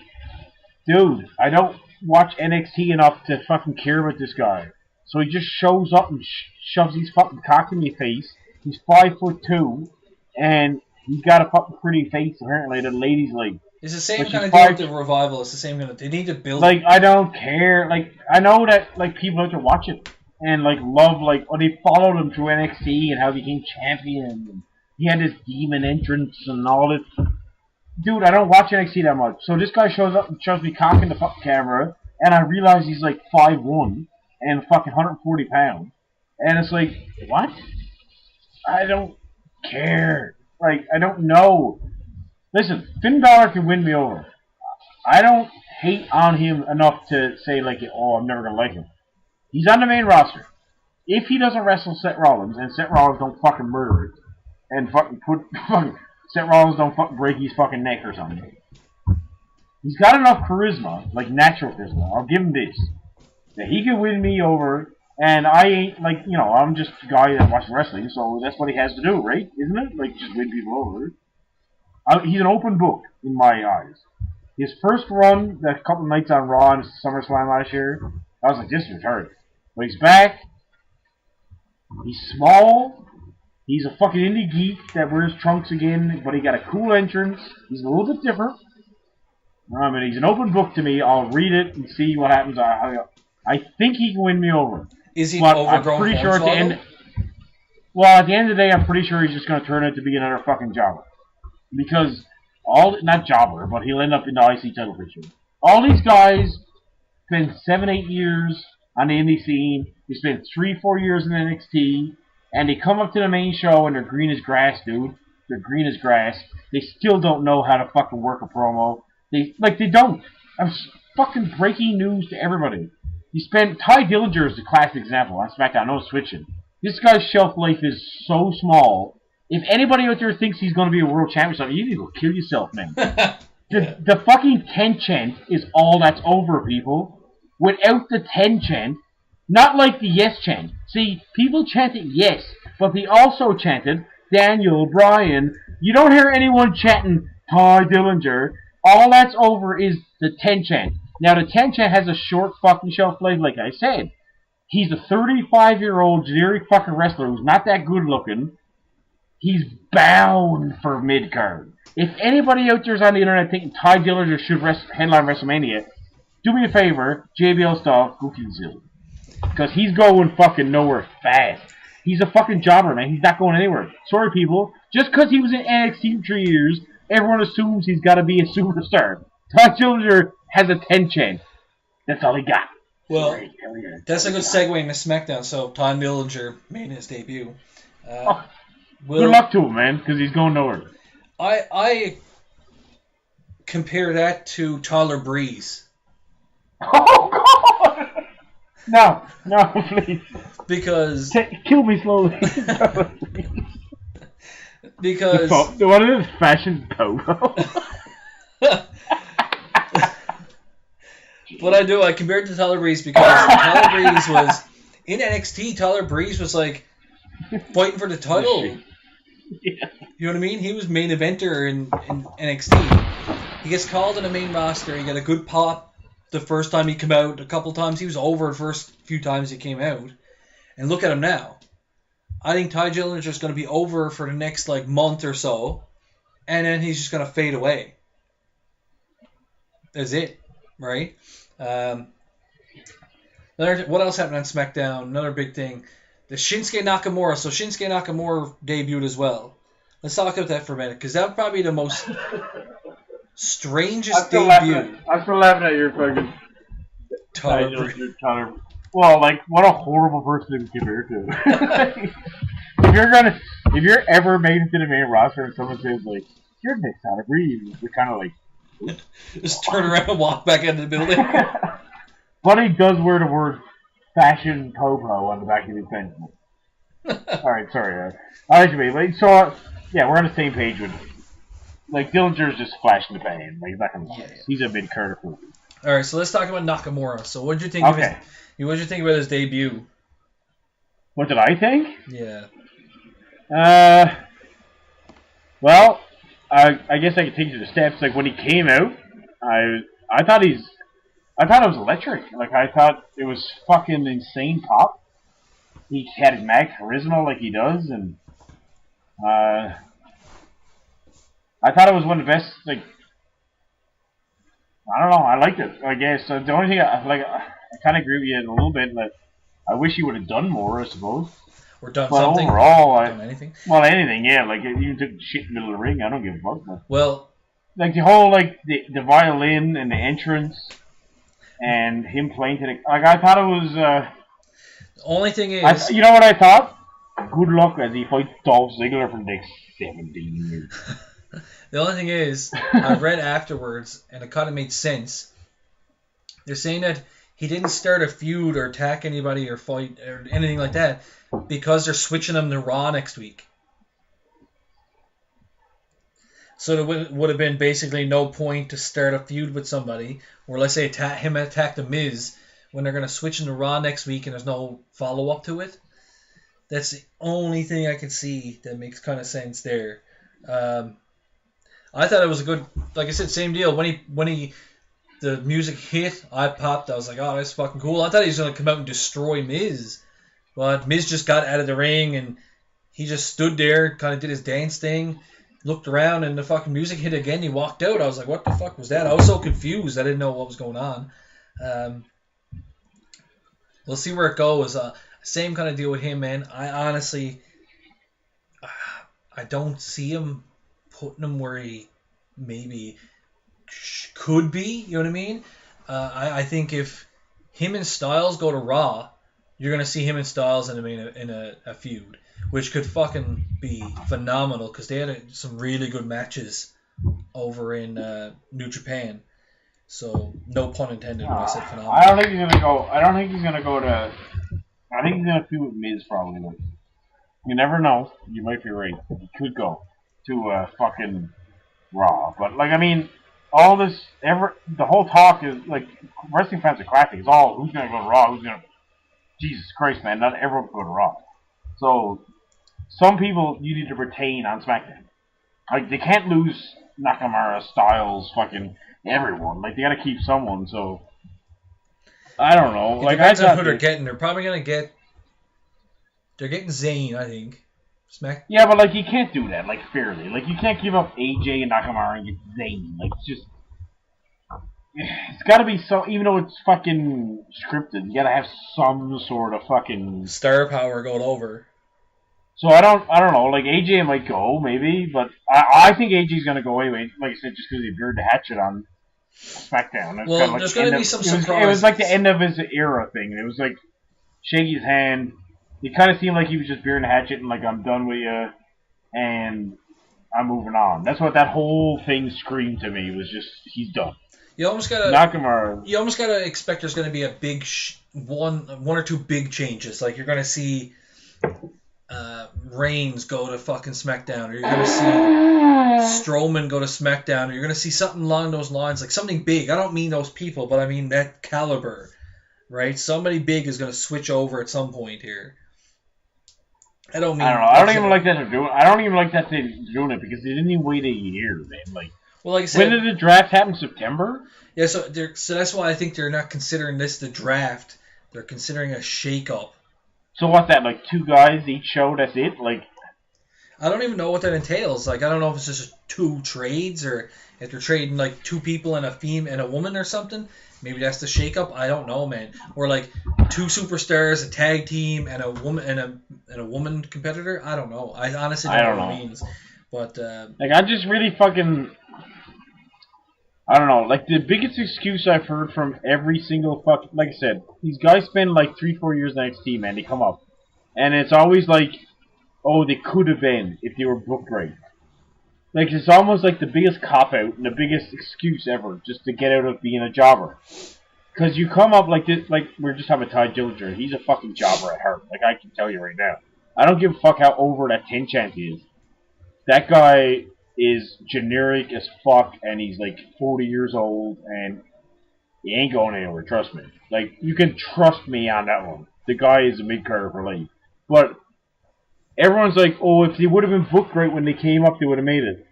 dude, I don't... watch NXT enough to fucking care about this guy. So he just shows up and shoves his fucking cock in your face. He's 5'2", and he's got a fucking pretty face apparently that ladies like. It's the same kind of deal with the Revival. It's the same kind of. They need to build. Like, I don't care. Like, I know that like people out there watch it and like love like they followed him through NXT and how he became champion. And he had this demon entrance and all this. Dude, I don't watch NXT that much. So this guy shows up and shows me cock in the fucking camera, and I realize he's like 5'1" and fucking 140 pounds. And it's like, what? I don't care. Like, I don't know. Listen, Finn Balor can win me over. I don't hate on him enough to say, like, oh, I'm never going to like him. He's on the main roster. If he doesn't wrestle Seth Rollins, and Seth Rollins don't fucking murder it, and fucking Seth Rollins don't fucking break his fucking neck or something. He's got enough charisma, like natural charisma. I'll give him this. That he can win me over, and I ain't, like, you know, I'm just a guy that watches wrestling, so that's what he has to do, right? Isn't it? Like, just win people over. He's an open book in my eyes. His first run, that couple nights on Raw and SummerSlam last year, I was like, this is retarded. But he's back. He's small. He's a fucking indie geek that wears trunks again, but he got a cool entrance. He's a little bit different. I mean, he's an open book to me. I'll read it and see what happens. I think he can win me over. Is he overgrown? I'm pretty sure at the end. Well, at the end of the day, I'm pretty sure he's just going to turn out to be another fucking jobber. Because not jobber, but he'll end up in the IC title picture. All these guys spend 7-8 years on the indie scene. They spend 3-4 years in NXT. And they come up to the main show and they're green as grass, dude. They're green as grass. They still don't know how to fucking work a promo. They don't. I'm fucking breaking news to everybody. Ty Dillinger is the classic example on SmackDown. No switching. This guy's shelf life is so small. If anybody out there thinks he's going to be a world champion, you need to go kill yourself, man. The fucking 10 chant is all that's over, people. Without the 10 chant, not like the yes chant. See, people chanted yes, but they also chanted Daniel, Bryan. You don't hear anyone chanting Ty Dillinger. All that's over is the 10 chant. Now, the 10 chant has a short fucking shelf life, like I said. He's a 35-year-old generic fucking wrestler who's not that good looking. He's bound for mid-card. If anybody out there's on the internet thinking Ty Dillinger should headline WrestleMania, do me a favor, JBL stuff, go kill Zill. Because he's going fucking nowhere fast. He's a fucking jobber, man. He's not going anywhere. Sorry, people. Just because he was in NXT for 3 years, everyone assumes he's got to be a superstar. Ty Dillinger has a 10 chance. That's all he got. Well, that's a good segue into SmackDown. So, Ty Dillinger made his debut. Good luck to him, man, because he's going nowhere. I compare that to Tyler Breeze. Oh, God! No, please. Because... kill me slowly. Because... What is this? Fashion Pogo? What I compared to Tyler Breeze because Tyler Breeze was... In NXT, Tyler Breeze was like fighting for the title. Yeah. You know what I mean? He was main eventer in NXT. He gets called in the main roster. He got a good pop the first time he came out. A couple times he was over the first few times he came out. And look at him now. I think Ty Dillinger is going to be over for the next month or so. And then he's just going to fade away. That's it. Right? What else happened on SmackDown? Another big thing. The Shinsuke Nakamura. So Shinsuke Nakamura debuted as well. Let's talk about that for a minute, because that would probably be the most strangest debut. I'm still laughing at your fucking Tyler. Well, what a horrible person to compare to. if you're ever made it to the main roster and someone says you're next Tyler Breeze, you're kind of like, just turn around and walk back into the building. But he does wear the word fashion popo on the back of his pants. Alright, sorry. So, yeah, we're on the same page with Dillinger's just flashing the pan. He's not gonna lie. He's a mid-carder fool. Alright, so let's talk about Nakamura. So what did you think of his debut? What did I think? Yeah. Well, I guess I could take you to the steps. When he came out, I thought it was electric. I thought it was fucking insane pop. He had his mad charisma like he does, and I thought it was one of the best. I don't know. I liked it. I guess the only thing I kind of agree with you a little bit. I wish he would have done more. I suppose. Or done something. Overall, done anything. Well, anything. Yeah. Even took shit in the middle of the ring. I don't give a fuck. But, well, the whole the violin and the entrance. And him playing to the... I thought it was... the only thing is... you know what I thought? Good luck as he fights Dolph Ziggler for the next 17 years. The only thing is, I read afterwards, and it kind of made sense. They're saying that he didn't start a feud or attack anybody or fight or anything like that because they're switching him to Raw next week. So there would have been basically no point to start a feud with somebody, or let's say attack The Miz, when they're going to switch into Raw next week and there's no follow-up to it. That's the only thing I can see that makes kind of sense there. I thought it was a good, like I said, same deal. When the music hit, I popped. I was like, oh, that's fucking cool. I thought he was going to come out and destroy Miz. But Miz just got out of the ring and he just stood there, kind of did his dance thing. Looked around and the fucking music hit again. He walked out. I was like, what the fuck was that? I was so confused. I didn't know what was going on. We'll see where it goes. Same kind of deal with him, man. I honestly, I don't see him putting him where he maybe could be. You know what I mean? I think if him and Styles go to Raw, you're going to see him and Styles in a feud, which could fucking be phenomenal because they had some really good matches over in New Japan. So no pun intended when I said phenomenal. I don't think he's gonna go to I think he's gonna feud with Miz probably. Like, you never know. You might be right. He could go to fucking Raw, but like I mean, all this the whole talk is like wrestling fans are clapping. It's all who's gonna go to Raw, who's gonna. Jesus Christ, man! Not everyone can go to Raw. So some people you need to retain on SmackDown. Like they can't lose Nakamura, Styles, fucking everyone. Like they gotta keep someone. So I don't know. It like depends I on thought who they're getting. They're probably gonna get. They're getting Zayn, I think. Yeah, but like you can't do that like fairly. Like you can't give up AJ and Nakamura and get Zayn. Like it's got to be so. Even though it's fucking scripted, you got to have some sort of fucking star power going over. So I don't know. Like AJ might go maybe, but I think AJ's gonna go anyway. Like I said, just because he buried the hatchet on SmackDown. Well, like there's gonna be some surprise. It was like the end of his era thing. It was like shake his hand. It kind of seemed like he was just burying the hatchet and like I'm done with you, and I'm moving on. That's what that whole thing screamed to me. Was just he's done. You almost gotta Nakamura. You almost gotta expect there's gonna be a big one or two big changes. Like you're gonna see Reigns go to fucking SmackDown, or you're gonna see Strowman go to SmackDown, or you're gonna see something along those lines, like something big. I don't mean those people, but I mean that caliber, right? Somebody big is gonna switch over at some point here. I don't know. I don't even like that they're doing. I don't even like that they're doing it because they didn't even wait a year, man. Like, well, like I said, when did the draft happen? September. Yeah, so that's why I think they're not considering this the draft. They're considering a shake-up. So what's that? Like 2 guys each show? That's it? Like, I don't even know what that entails. Like, I don't know if it's just 2 trades or if they're trading like 2 people and a woman or something. Maybe that's the shake-up. I don't know, man. Or like 2 superstars, a tag team, and a woman and a woman competitor. I don't know. I honestly don't know what it means. But like, I just really fucking. I don't know. Like the biggest excuse I've heard from every single like I said, these guys spend like 3-4 years in NXT, man. They come up, and it's always like, oh, they could have been if they were booked right. Like it's almost like the biggest cop out and the biggest excuse ever, just to get out of being a jobber. Because you come up like this, like we're just having Ty Dillinger. He's a fucking jobber at heart. Like I can tell you right now. I don't give a fuck how over that 10 champ is. That guy is generic as fuck, and he's like 40 years old, and he ain't going anywhere. Trust me. Like you can trust me on that one. The guy is a mid-carder for life. But everyone's like, oh, if they would have been booked right when they came up, they would have made it.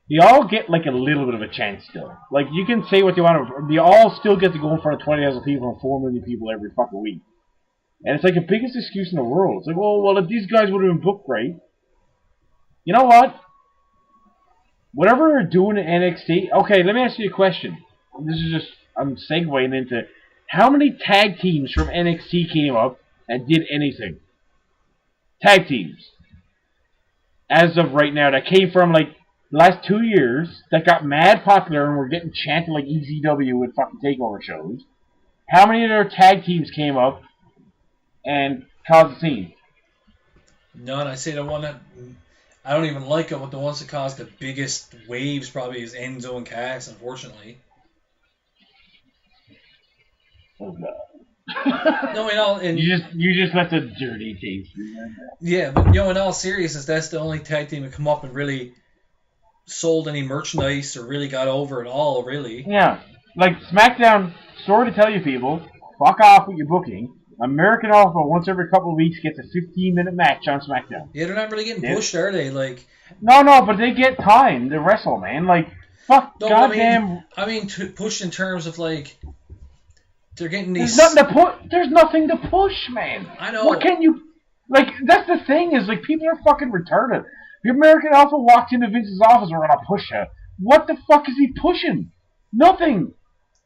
They all get like a little bit of a chance still. Like you can say what you want. They all still get to go in front of 20,000 people and 4 million people every fucking week. And it's like the biggest excuse in the world. It's like, well, if these guys would have been booked right, you know what? Whatever they're doing in NXT. Okay, let me ask you a question. This is just I'm segueing into how many tag teams from NXT came up and did anything. Tag teams. As of right now, that came from like the last 2 years, that got mad popular and were getting chanted like ECW with fucking takeover shows. How many of their tag teams came up and caused a scene? None. I say the one that I don't even like it, but the ones that caused the biggest waves probably is Enzo and Cass, unfortunately. Oh god. No, in all, you just let the dirty taste. Yeah, but in all seriousness, that's the only tag team that come up and really sold any merchandise or really got over at all, really. Yeah, like SmackDown. Sorry to tell you, people, fuck off with your booking. American Alpha once every couple of weeks gets a 15-minute match on SmackDown. Yeah, they're not really getting pushed, are they? Like, no, but they get time to wrestle, man. Like, fuck, no, goddamn. I mean, pushed in terms of like. They're getting these. There's nothing to push, man. I know. What can you? Like, that's the thing is, like, people are fucking retarded. The American Alpha walks into Vince's office, we're gonna push her. What the fuck is he pushing? Nothing.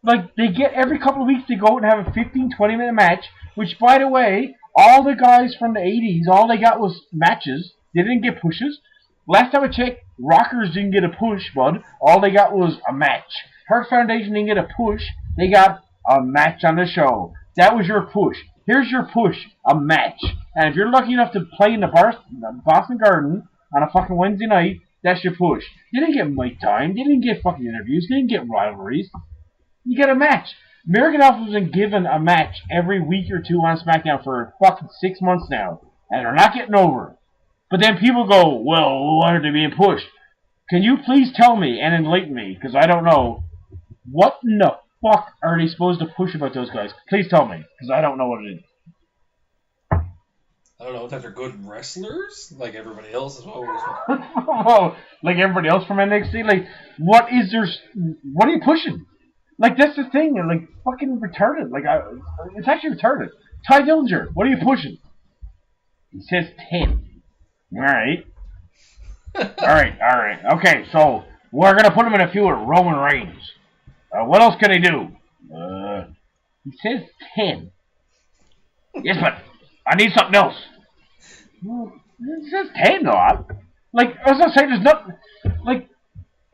Like, they get every couple of weeks they go out and have a 15-20-minute match. Which, by the way, all the guys from the 80s, all they got was matches. They didn't get pushes. Last time I checked, Rockers didn't get a push, bud. All they got was a match. Hurt Foundation didn't get a push. They got a match on the show. That was your push. Here's your push. A match. And if you're lucky enough to play in the Boston Garden on a fucking Wednesday night, that's your push. You didn't get mic time. You didn't get fucking interviews. You didn't get rivalries. You get a match. American Alpha's been given a match every week or two on SmackDown for fucking 6 months now, and they're not getting over. But then people go, well, why are they being pushed? Can you please tell me and enlighten me, because I don't know, what in the fuck are they supposed to push about those guys? Please tell me, because I don't know what it is. I don't know, that they're good wrestlers? Like everybody else as well. Well, like everybody else from NXT? Like, what are you pushing? Like, that's the thing, they're like fucking retarded. Like, it's actually retarded. Ty Dillinger, what are you pushing? He says 10. Alright. Alright. Okay, so we're gonna put him in a feud with Roman Reigns. What else can he do? He says 10. Yes, but I need something else. Well, it says 10 though. Like, I was gonna say, there's nothing. Like,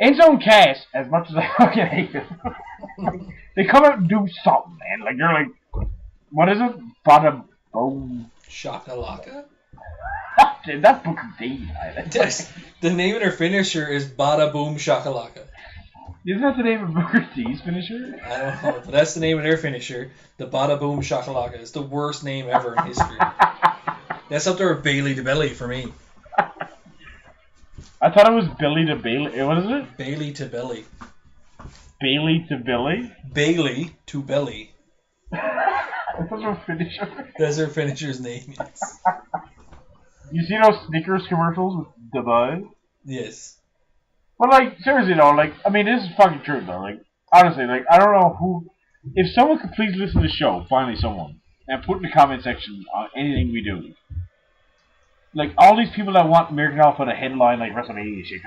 Enzo and Cass, as much as I fucking hate them, they come out and do something, man. Like, you're like, what is it? Bada boom. Shakalaka? Dude, that's Booker T. The name of their finisher is Bada Boom Shakalaka. Isn't that the name of Booker T's finisher? I don't know, but that's the name of their finisher. The Bada Boom Shakalaka. It's the worst name ever in history. That's up there with Bailey to Belly for me. I thought it was Billy to Bailey. What is it? Bailey to Belly. Bailey to Billy? Bailey to Belly. That's her finisher. That's her finisher's name, yes. You see those Snickers commercials with Dubai? Yes. But, like, seriously, though, like, I mean, this is fucking true, though. Like, honestly, like, I don't know who... If someone could please listen to the show, finally someone, and put in the comment section on anything we do. Like, all these people that want American Alpha to headline, like, WrestleMania shit,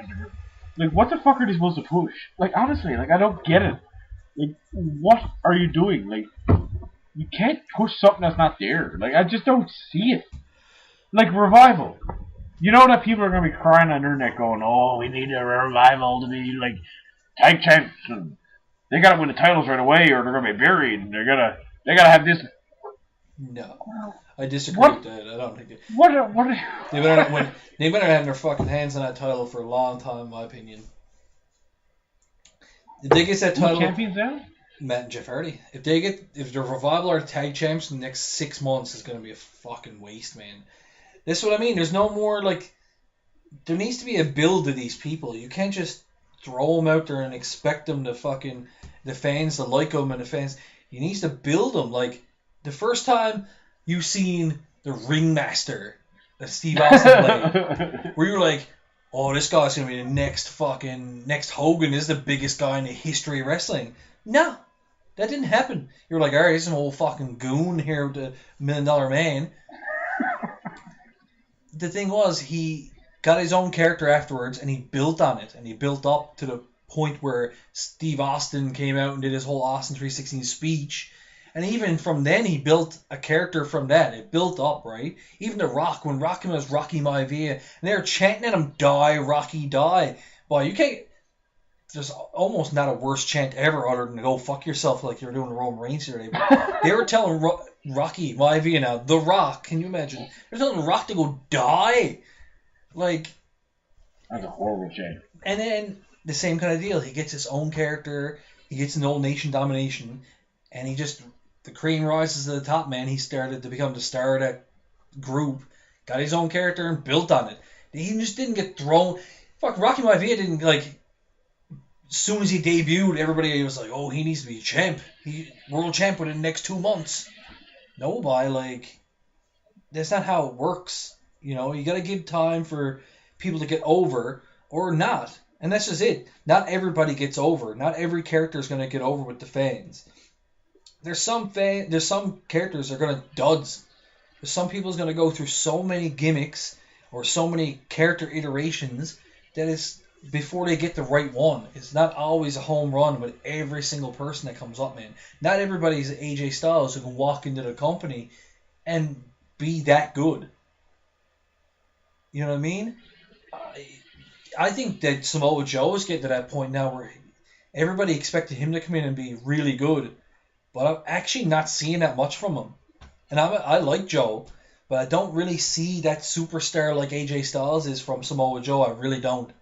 like, what the fuck are they supposed to push? Like, honestly, like, I don't get it. Like, what are you doing? Like, you can't push something that's not there. Like, I just don't see it. Like, Revival. You know that people are going to be crying on the internet going, oh, we need a Revival to be, like, tag champs. And they got to win the titles right away or they're going to be buried. And they got to have this. No. I disagree with that. I don't think it. They better have their fucking hands on that title for a long time, in my opinion. If they get that title, champions now? Matt and Jeff Hardy. If the Revival are tag champs in the next 6 months, it's gonna be a fucking waste, man. That's what I mean. There's no more like. There needs to be a build to these people. You can't just throw them out there and expect them to fucking the fans to like them and the fans. You need to build them. Like the first time you seen the Ringmaster that Steve Austin played, where you were like, oh, this guy's gonna be the next Hogan. This is the biggest guy in the history of wrestling. No, that didn't happen. You were like, all right, he's an old fucking goon here with the $1 Million Man. The thing was, he got his own character afterwards, and he built on it, and he built up to the point where Steve Austin came out and did his whole Austin 316 speech. And even from then, he built a character from that. It built up, right? Even The Rock, when Rock came out as Rocky Maivia, and they were chanting at him, die, Rocky, die. Boy, you can't... There's almost not a worse chant ever other than go fuck yourself like you were doing Roman Reigns today. But they were telling Rocky Maivia now, The Rock, can you imagine? They're telling The Rock to go die. Like... That's a horrible chant. And then, the same kind of deal. He gets his own character, he gets an old nation domination, and he just... The cream rises to the top, man. He started to become the star of that group, got his own character, and built on it. He just didn't get thrown. Fuck, Rocky Maivia didn't, like, as soon as he debuted, everybody was like, oh, he needs to be a champ. World champ within the next 2 months. No, boy, like, that's not how it works. You know, you got to give time for people to get over or not. And that's just it. Not everybody gets over. Not every character is going to get over with the fans. There's some characters that are going to duds. There's some people's going to go through so many gimmicks or so many character iterations that it's before they get the right one. It's not always a home run with every single person that comes up, man. Not everybody's AJ Styles who can walk into the company and be that good. You know what I mean? I think that Samoa Joe is getting to that point now where everybody expected him to come in and be really good. But I'm actually not seeing that much from him. And I like Joe, but I don't really see that superstar like AJ Styles is from Samoa Joe. I really don't.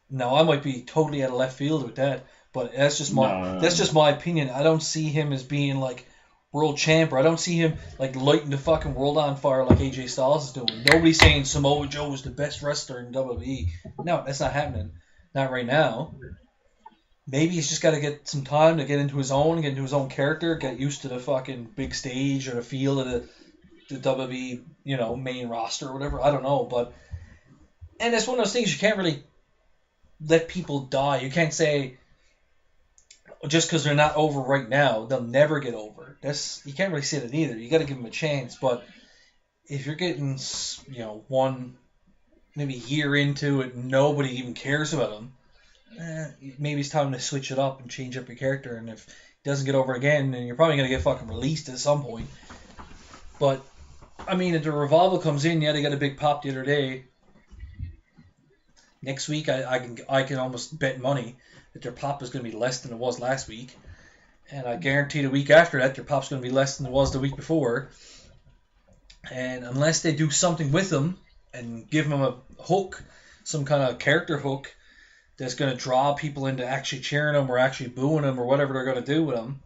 Now, I might be totally out of left field with that, but But that's just my opinion. I don't see him as being like world champ, or I don't see him like lighting the fucking world on fire like AJ Styles is doing. Nobody's saying Samoa Joe is the best wrestler in WWE. No, that's not happening. Not right now. Maybe he's just got to get some time to get into his own character, get used to the fucking big stage or the feel of the WWE, main roster or whatever. I don't know, and it's one of those things you can't really let people die. You can't say just because they're not over right now, they'll never get over. You can't really say that either. You got to give them a chance. But if you're getting, one maybe year into it, nobody even cares about them. Maybe it's time to switch it up and change up your character. And if he doesn't get over again, then you're probably gonna get fucking released at some point. But I mean, if the revival comes in, they got a big pop the other day. Next week, I can almost bet money that their pop is going to be less than it was last week. And I guarantee the week after that, their pop's going to be less than it was the week before. And unless they do something with them and give them a hook, some kind of character hook that's going to draw people into actually cheering them or actually booing them or whatever they're going to do with them,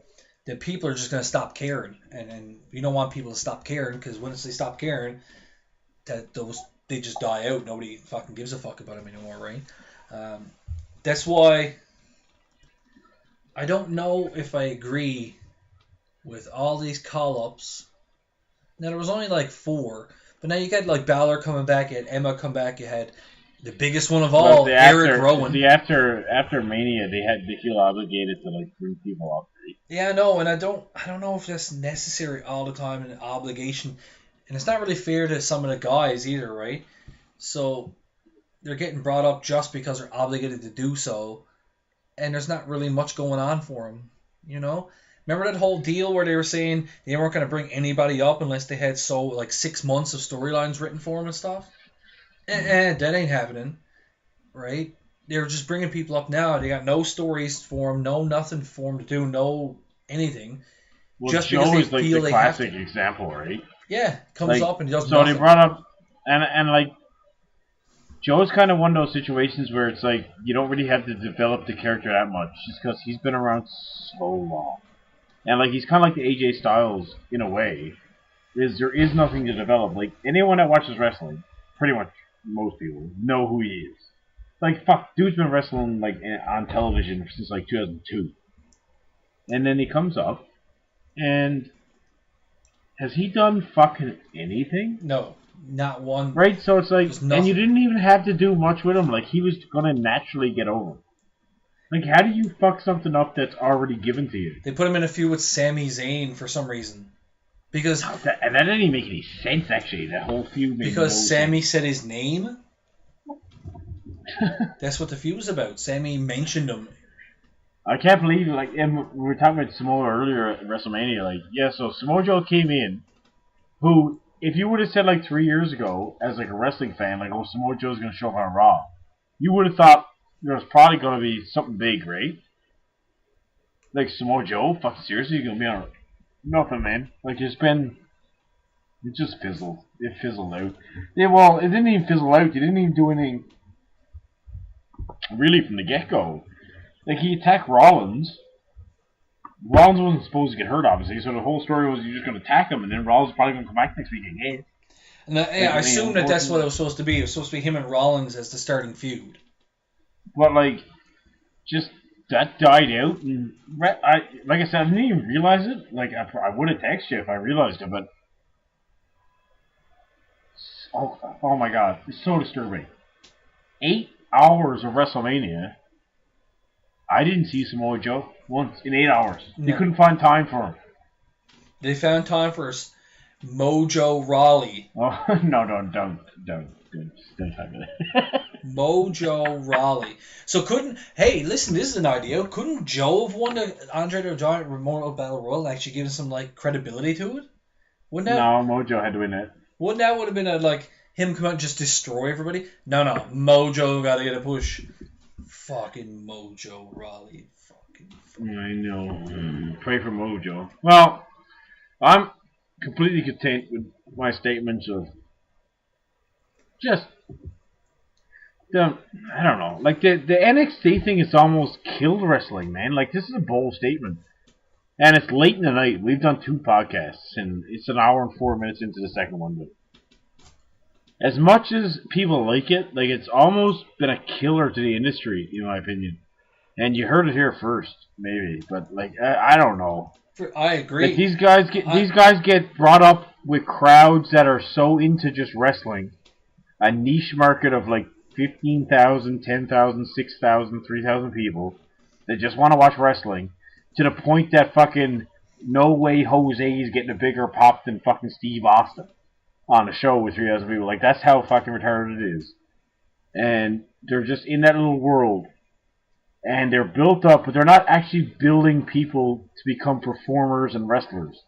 then people are just going to stop caring. And you don't want people to stop caring, because once they stop caring, they just die out. Nobody fucking gives a fuck about them anymore, right? That's why I don't know if I agree with all these call-ups. Now, there was only like 4, but now you got like Balor coming back, you had Emma come back, you had the biggest one of all, Eric Rowan. After Mania, they feel obligated to like bring people up. Right? Yeah, I know, and I don't know if that's necessary all the time, an obligation. And it's not really fair to some of the guys either, right? So they're getting brought up just because they're obligated to do so, and there's not really much going on for them, Remember that whole deal where they were saying they weren't going to bring anybody up unless they had 6 months of storylines written for them and stuff? That ain't happening, right? They're just bringing people up now. They got no stories for them, no nothing for them to do, no anything. Well, just Joe because they is like feel the they classic have to. example, right? Yeah, comes up and does so nothing. So they brought up, and like, Joe's kind of one of those situations where it's like you don't really have to develop the character that much, just because he's been around so long. And like he's kind of like the AJ Styles in a way. There is nothing to develop. Like anyone that watches wrestling, pretty much most people know who he is. Like fuck, dude's been wrestling like on television since like 2002. And then he comes up, and has he done fucking anything? No, not one. Right, so it's like, and you didn't even have to do much with him. Like he was gonna naturally get over. Like, how do you fuck something up that's already given to you? They put him in a feud with Sami Zayn for some reason. Because that didn't even make any sense, actually. That whole feud made because no Sami sense. said his name? That's what the feud was about. Sami mentioned him. I can't believe, like, and we were talking about Samoa earlier at WrestleMania. Like, yeah, so Samoa Joe came in, who, if you would have said, like, 3 years ago, as, like, a wrestling fan, like, oh, Samoa Joe's going to show up on Raw, you would have thought there was probably going to be something big, right? Like, Samoa Joe? Fucking seriously? You're going to be on... Nothing, man. Like, it just fizzled. It fizzled out. Yeah, well, it didn't even fizzle out. You didn't even do anything really from the get-go. Like, he attacked Rollins. Rollins wasn't supposed to get hurt, obviously, so the whole story was you're just going to attack him, and then Rollins is probably going to come back next week again. And I assume that's what it was supposed to be. It was supposed to be him and Rollins as the starting feud. But, like, just that died out. And like I said, I didn't even realize it. Like, I would have texted you if I realized it, but... Oh my god, it's so disturbing. 8 hours of WrestleMania, I didn't see Samoa Joe once in 8 hours. No. They couldn't find time for him. They found time for Mojo Rawley. Oh no! Don't talk about it. Mojo Rawley. So hey, listen, this is an idea. Couldn't Joe have won the Andre the Giant Memorial Battle Royal and actually give some like credibility to it? Wouldn't that? No, Mojo had to win it. Wouldn't that would have been him come out and just destroy everybody? No, Mojo got to get a push. Fucking Mojo Rawley. I know. Pray for Mojo. Well, I'm completely content with my statements of just I don't know. Like the NXT thing is almost killed wrestling, man. Like, this is a bold statement. And it's late in the night. We've done 2 podcasts, and it's an hour and 4 minutes into the second one. But as much as people like it, like, it's almost been a killer to the industry, in my opinion. And you heard it here first, maybe. But, like, I don't know. I agree. Like, these guys get brought up with crowds that are so into just wrestling. A niche market of, like, 15,000, 10,000, 6,000, 3,000 people that just want to watch wrestling, to the point that fucking No Way Jose is getting a bigger pop than fucking Steve Austin on a show with 3,000 people. Like, that's how fucking retarded it is. And they're just in that little world. And they're built up, but they're not actually building people to become performers and wrestlers.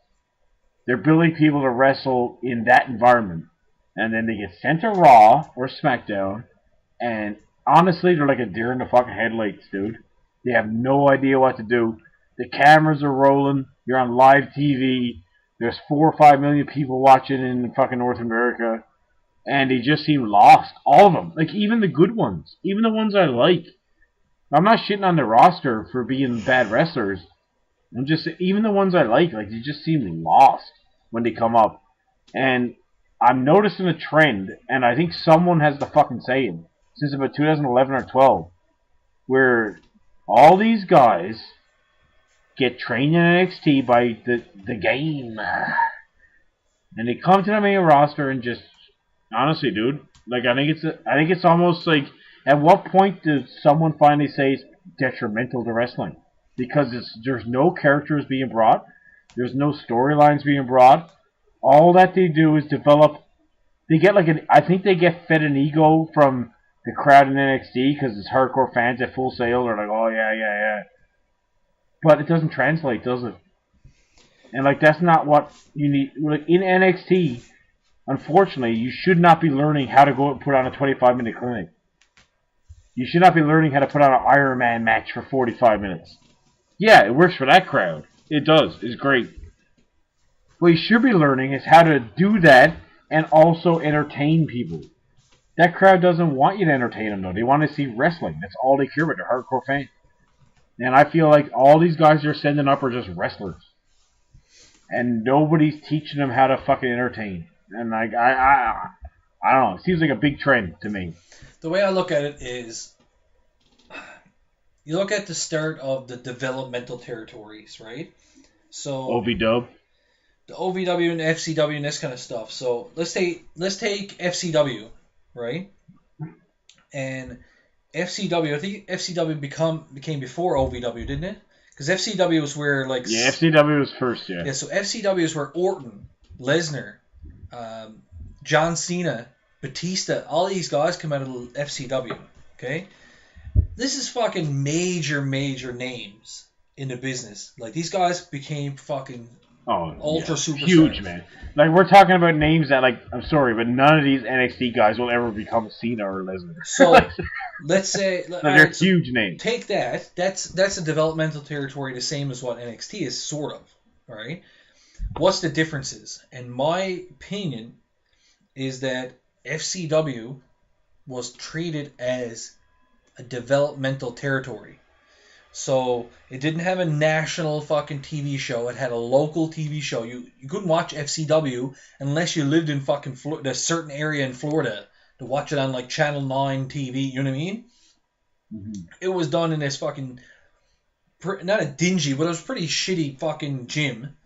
They're building people to wrestle in that environment. And then they get sent to Raw or Smackdown, and honestly, they're like a deer in the fucking headlights, dude. They have no idea what to do. The cameras are rolling. You're on live TV. There's 4 or 5 million people watching in fucking North America, and they just seem lost. All of them. Like, even the good ones. Even the ones I like. I'm not shitting on the roster for being bad wrestlers. I'm just, even the ones I like they just seem lost when they come up. And I'm noticing a trend, and I think someone has the fucking saying, since about 2011 or 12, where all these guys get trained in NXT by the game. And they come to the main roster and just, honestly, dude, like, I think it's almost like, at what point does someone finally say it's detrimental to wrestling? Because there's no characters being brought, there's no storylines being brought. All that they do is develop. They get I think they get fed an ego from the crowd in NXT because it's hardcore fans at Full Sail. They're like, oh yeah. But it doesn't translate, does it? And like, that's not what you need. Like, in NXT, unfortunately, you should not be learning how to go and put on a 25-minute clinic. You should not be learning how to put on an Iron Man match for 45 minutes. Yeah, it works for that crowd. It does. It's great. What you should be learning is how to do that and also entertain people. That crowd doesn't want you to entertain them, though. They want to see wrestling. That's all they care about. They're hardcore fans. And I feel like all these guys they're sending up are just wrestlers. And nobody's teaching them how to fucking entertain. And like, I don't know. It seems like a big trend to me. The way I look at it is, you look at the start of the developmental territories, right? So OVW. The OVW and FCW and this kind of stuff. So let's take FCW, right? And FCW, I think FCW became before OVW, didn't it? Because FCW was where FCW was first, yeah. Yeah, so FCW is where Orton, Lesnar, John Cena, Batista, all these guys come out of FCW, okay? This is fucking major names in the business. Like, these guys became fucking ultra superstars. Huge, man. Like, we're talking about names that, like, I'm sorry, but none of these NXT guys will ever become Cena or Lesnar. So, let's say... they're huge names. Take that. That's a developmental territory the same as what NXT is, sort of, all right? What's the differences? And my opinion is that FCW was treated as a developmental territory. So it didn't have a national fucking TV show. It had a local TV show. You couldn't watch FCW unless you lived in fucking Florida, a certain area in Florida, to watch it on like Channel 9 TV. You know what I mean? Mm-hmm. It was done in this fucking, not a dingy, but it was pretty shitty fucking gym.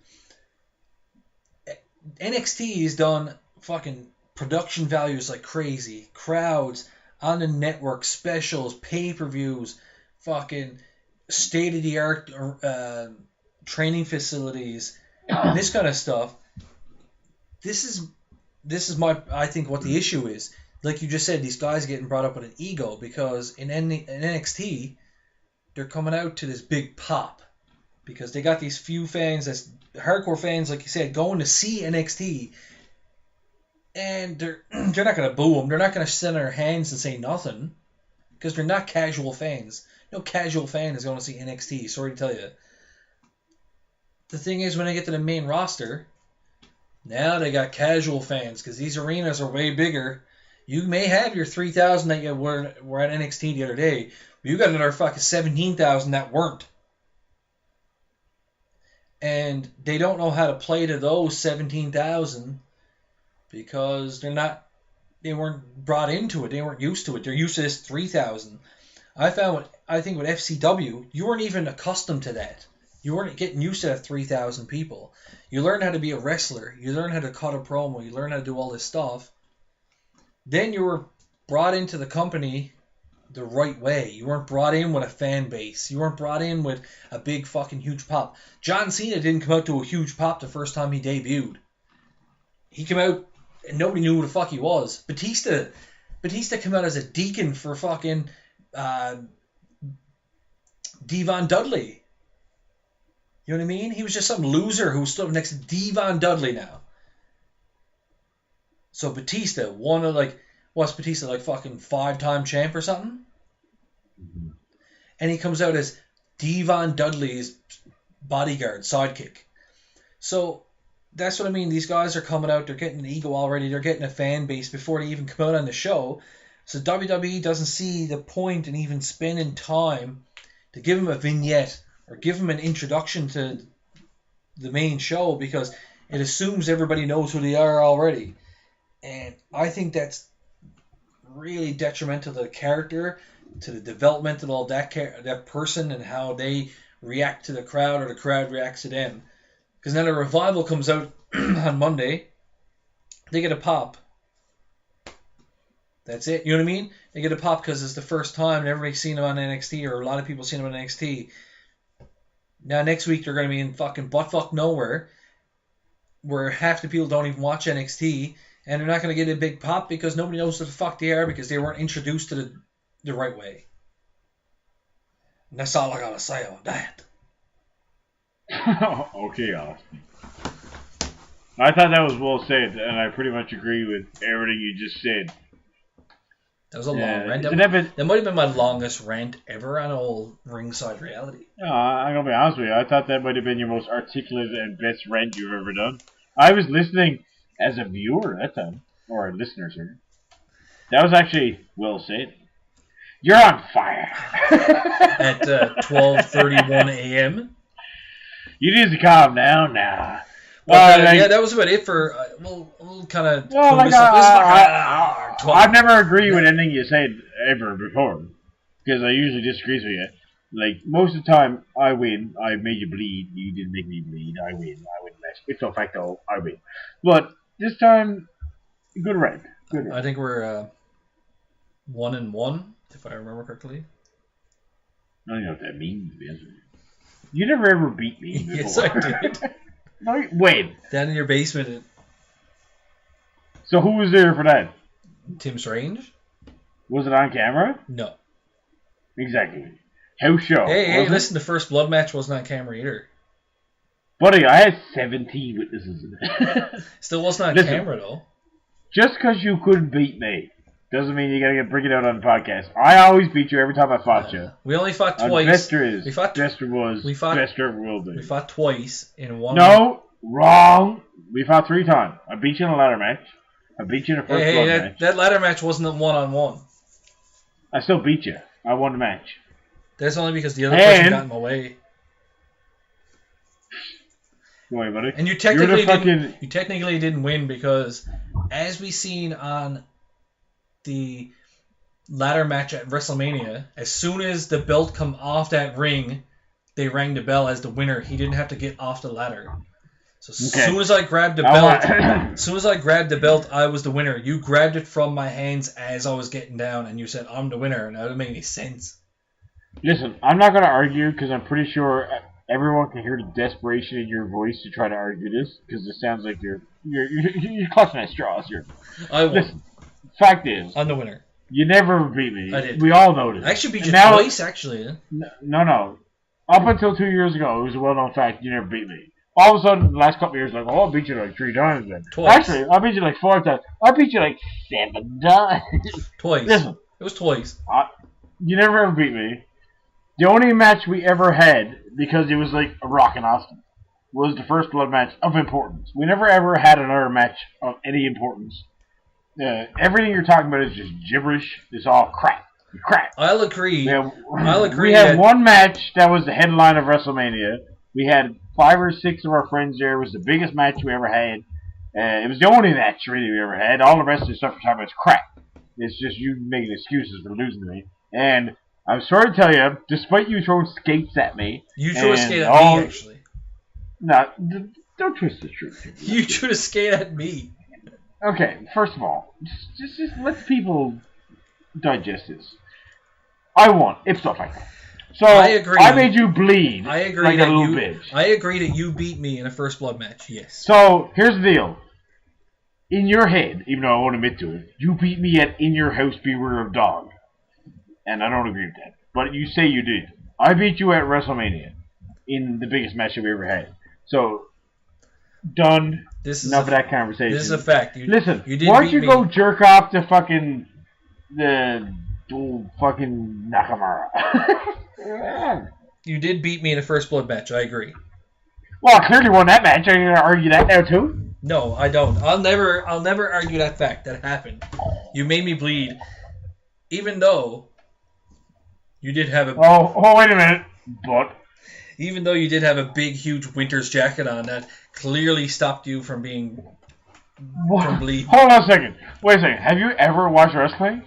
NXT is done fucking production values like crazy. Crowds on the network, specials, pay-per-views, fucking state-of-the-art training facilities, this kind of stuff. This is I think what the issue is. Like you just said, these guys getting brought up with an ego because in NXT, they're coming out to this big pop because they got these few fans, that's hardcore fans, like you said, going to see NXT, and they're not going to boo them. They're not going to sit on their hands and say nothing because they're not casual fans. No casual fan is going to see NXT. Sorry to tell you. The thing is, when they get to the main roster, now they got casual fans because these arenas are way bigger. You may have your 3,000 that you were at NXT the other day, but you got another fucking 17,000 that weren't. And they don't know how to play to those 17,000 because they weren't brought into it. They weren't used to it. They're used to this 3,000. I think with FCW, you weren't even accustomed to that. You weren't getting used to that 3,000 people. You learn how to be a wrestler. You learn how to cut a promo. You learn how to do all this stuff. Then you were brought into the company the right way. You weren't brought in with a fan base. You weren't brought in with a big fucking huge pop. John Cena didn't come out to a huge pop the first time he debuted. He came out and nobody knew who the fuck he was. Batista came out as a deacon for fucking Devon Dudley. You know what I mean? He was just some loser who stood next to Devon Dudley now. So Batista, what's Batista, like fucking 5-time champ or something? Mm-hmm. And he comes out as Devon Dudley's bodyguard, sidekick. So that's what I mean. These guys are coming out, they're getting an ego already, they're getting a fan base before they even come out on the show. So WWE doesn't see the point in even spending time to give them a vignette or give them an introduction to the main show because it assumes everybody knows who they are already. And I think that's really detrimental to the character, to the development of all that person and how they react to the crowd or the crowd reacts to them. Because then a Revival comes out on Monday, they get a pop. That's it. You know what I mean? They get a pop because it's the first time and everybody's seen them on NXT or a lot of people seen them on NXT. Now next week they're going to be in fucking buttfuck nowhere where half the people don't even watch NXT. And they're not going to get a big pop because nobody knows who the fuck they are because they weren't introduced to the right way. And that's all I got to say about that. Okay, Austin. I thought that was well said, and I pretty much agree with everything you just said. That was a long rant. That might have been my longest rant ever on old Ringside Reality. No, I'm going to be honest with you. I thought that might have been your most articulate and best rant you've ever done. I was listening as a viewer that time, or a listener, sorry. That was actually well said. You're on fire. At 12:31 a.m. You need to calm down now. But, yeah, that was about it for. We'll kind of. I've never agreed with anything you said ever before, because I usually disagree with you. Like most of the time, I win. I made you bleed. You didn't make me bleed. I win. It's a facto. I win. But this time, good rant. Good rant. I think we're 1-1, if I remember correctly. I don't know what that means. You never ever beat me before. Yes, I did. No, wait. Down in your basement. So who was there for that? Tim Strange. Was it on camera? No. Exactly. House show. Hey, listen, the first blood match wasn't on camera either. Buddy, I had 17 witnesses in it. Still wasn't on camera, though. Just because you couldn't beat me doesn't mean you gotta bring it out on the podcast. I always beat you every time I fought you. We only fought twice. Bester is. Bester was. Bester ever will be. We fought twice in one. No, wrong. We fought 3 times. I beat you in a ladder match. I beat you in a first blood match. That ladder match wasn't a 1-on-1. I still beat you. I won the match. That's only because the other person got in my way. Don't worry, buddy. And you technically didn't win because, as we seen on the ladder match at WrestleMania, as soon as the belt come off that ring, they rang the bell as the winner. He didn't have to get off the ladder. So as soon as I grabbed the belt, I was the winner. You grabbed it from my hands as I was getting down, and you said, I'm the winner, and that doesn't make any sense. Listen, I'm not going to argue because I'm pretty sure everyone can hear the desperation in your voice to try to argue this because it sounds like you're clutching at straws here. I won. Listen, fact is, I'm the winner. You never beat me. I did. We all know this. I actually beat you twice, actually. No. Up until 2 years ago, it was a well-known fact you never beat me. All of a sudden, the last couple of years, like, oh, I beat you like 3 times then. Twice. Actually, I beat you like 4 times. I beat you like 7 times. Twice. Listen. It was twice. You never ever beat me. The only match we ever had, because it was like a Rock and Austin, was the first blood match of importance. We never ever had another match of any importance everything you're talking about is just gibberish. It's all crap. Crap. I'll agree. We had one match that was the headline of WrestleMania. We had 5 or 6 of our friends there. It was the biggest match we ever had. It was the only match really we ever had. All the rest of the stuff we're talking about is crap. It's just you making excuses for losing to me. And I'm sorry to tell you, despite you throwing skates at me, you threw a skate at me actually. No, don't twist the truth. You threw a skate at me. Okay, first of all, just let people digest this. I won. Ipso facto. So I agree. I made you bleed. I agree like that a little bitch. I agree that you beat me in a first blood match. Yes. So here's the deal. In your head, even though I won't admit to it, you beat me at In Your House Beware of Dog, and I don't agree with that. But you say you did. I beat you at WrestleMania in the biggest match that we ever had. So done. Enough of that conversation. This is a fact. Listen, you did why don't you me. go jerk off to fucking fucking Nakamura? You did beat me in a first blood match. I agree. Well, I clearly won that match. Are you gonna argue that now too? No, I don't. I'll never argue that fact. That happened. You made me bleed, even though you did have a. Oh, wait a minute. But even though you did have a big, huge winter's jacket on that clearly stopped you from being from bleeding. Hold on a second. Wait a second. Have you ever watched wrestling?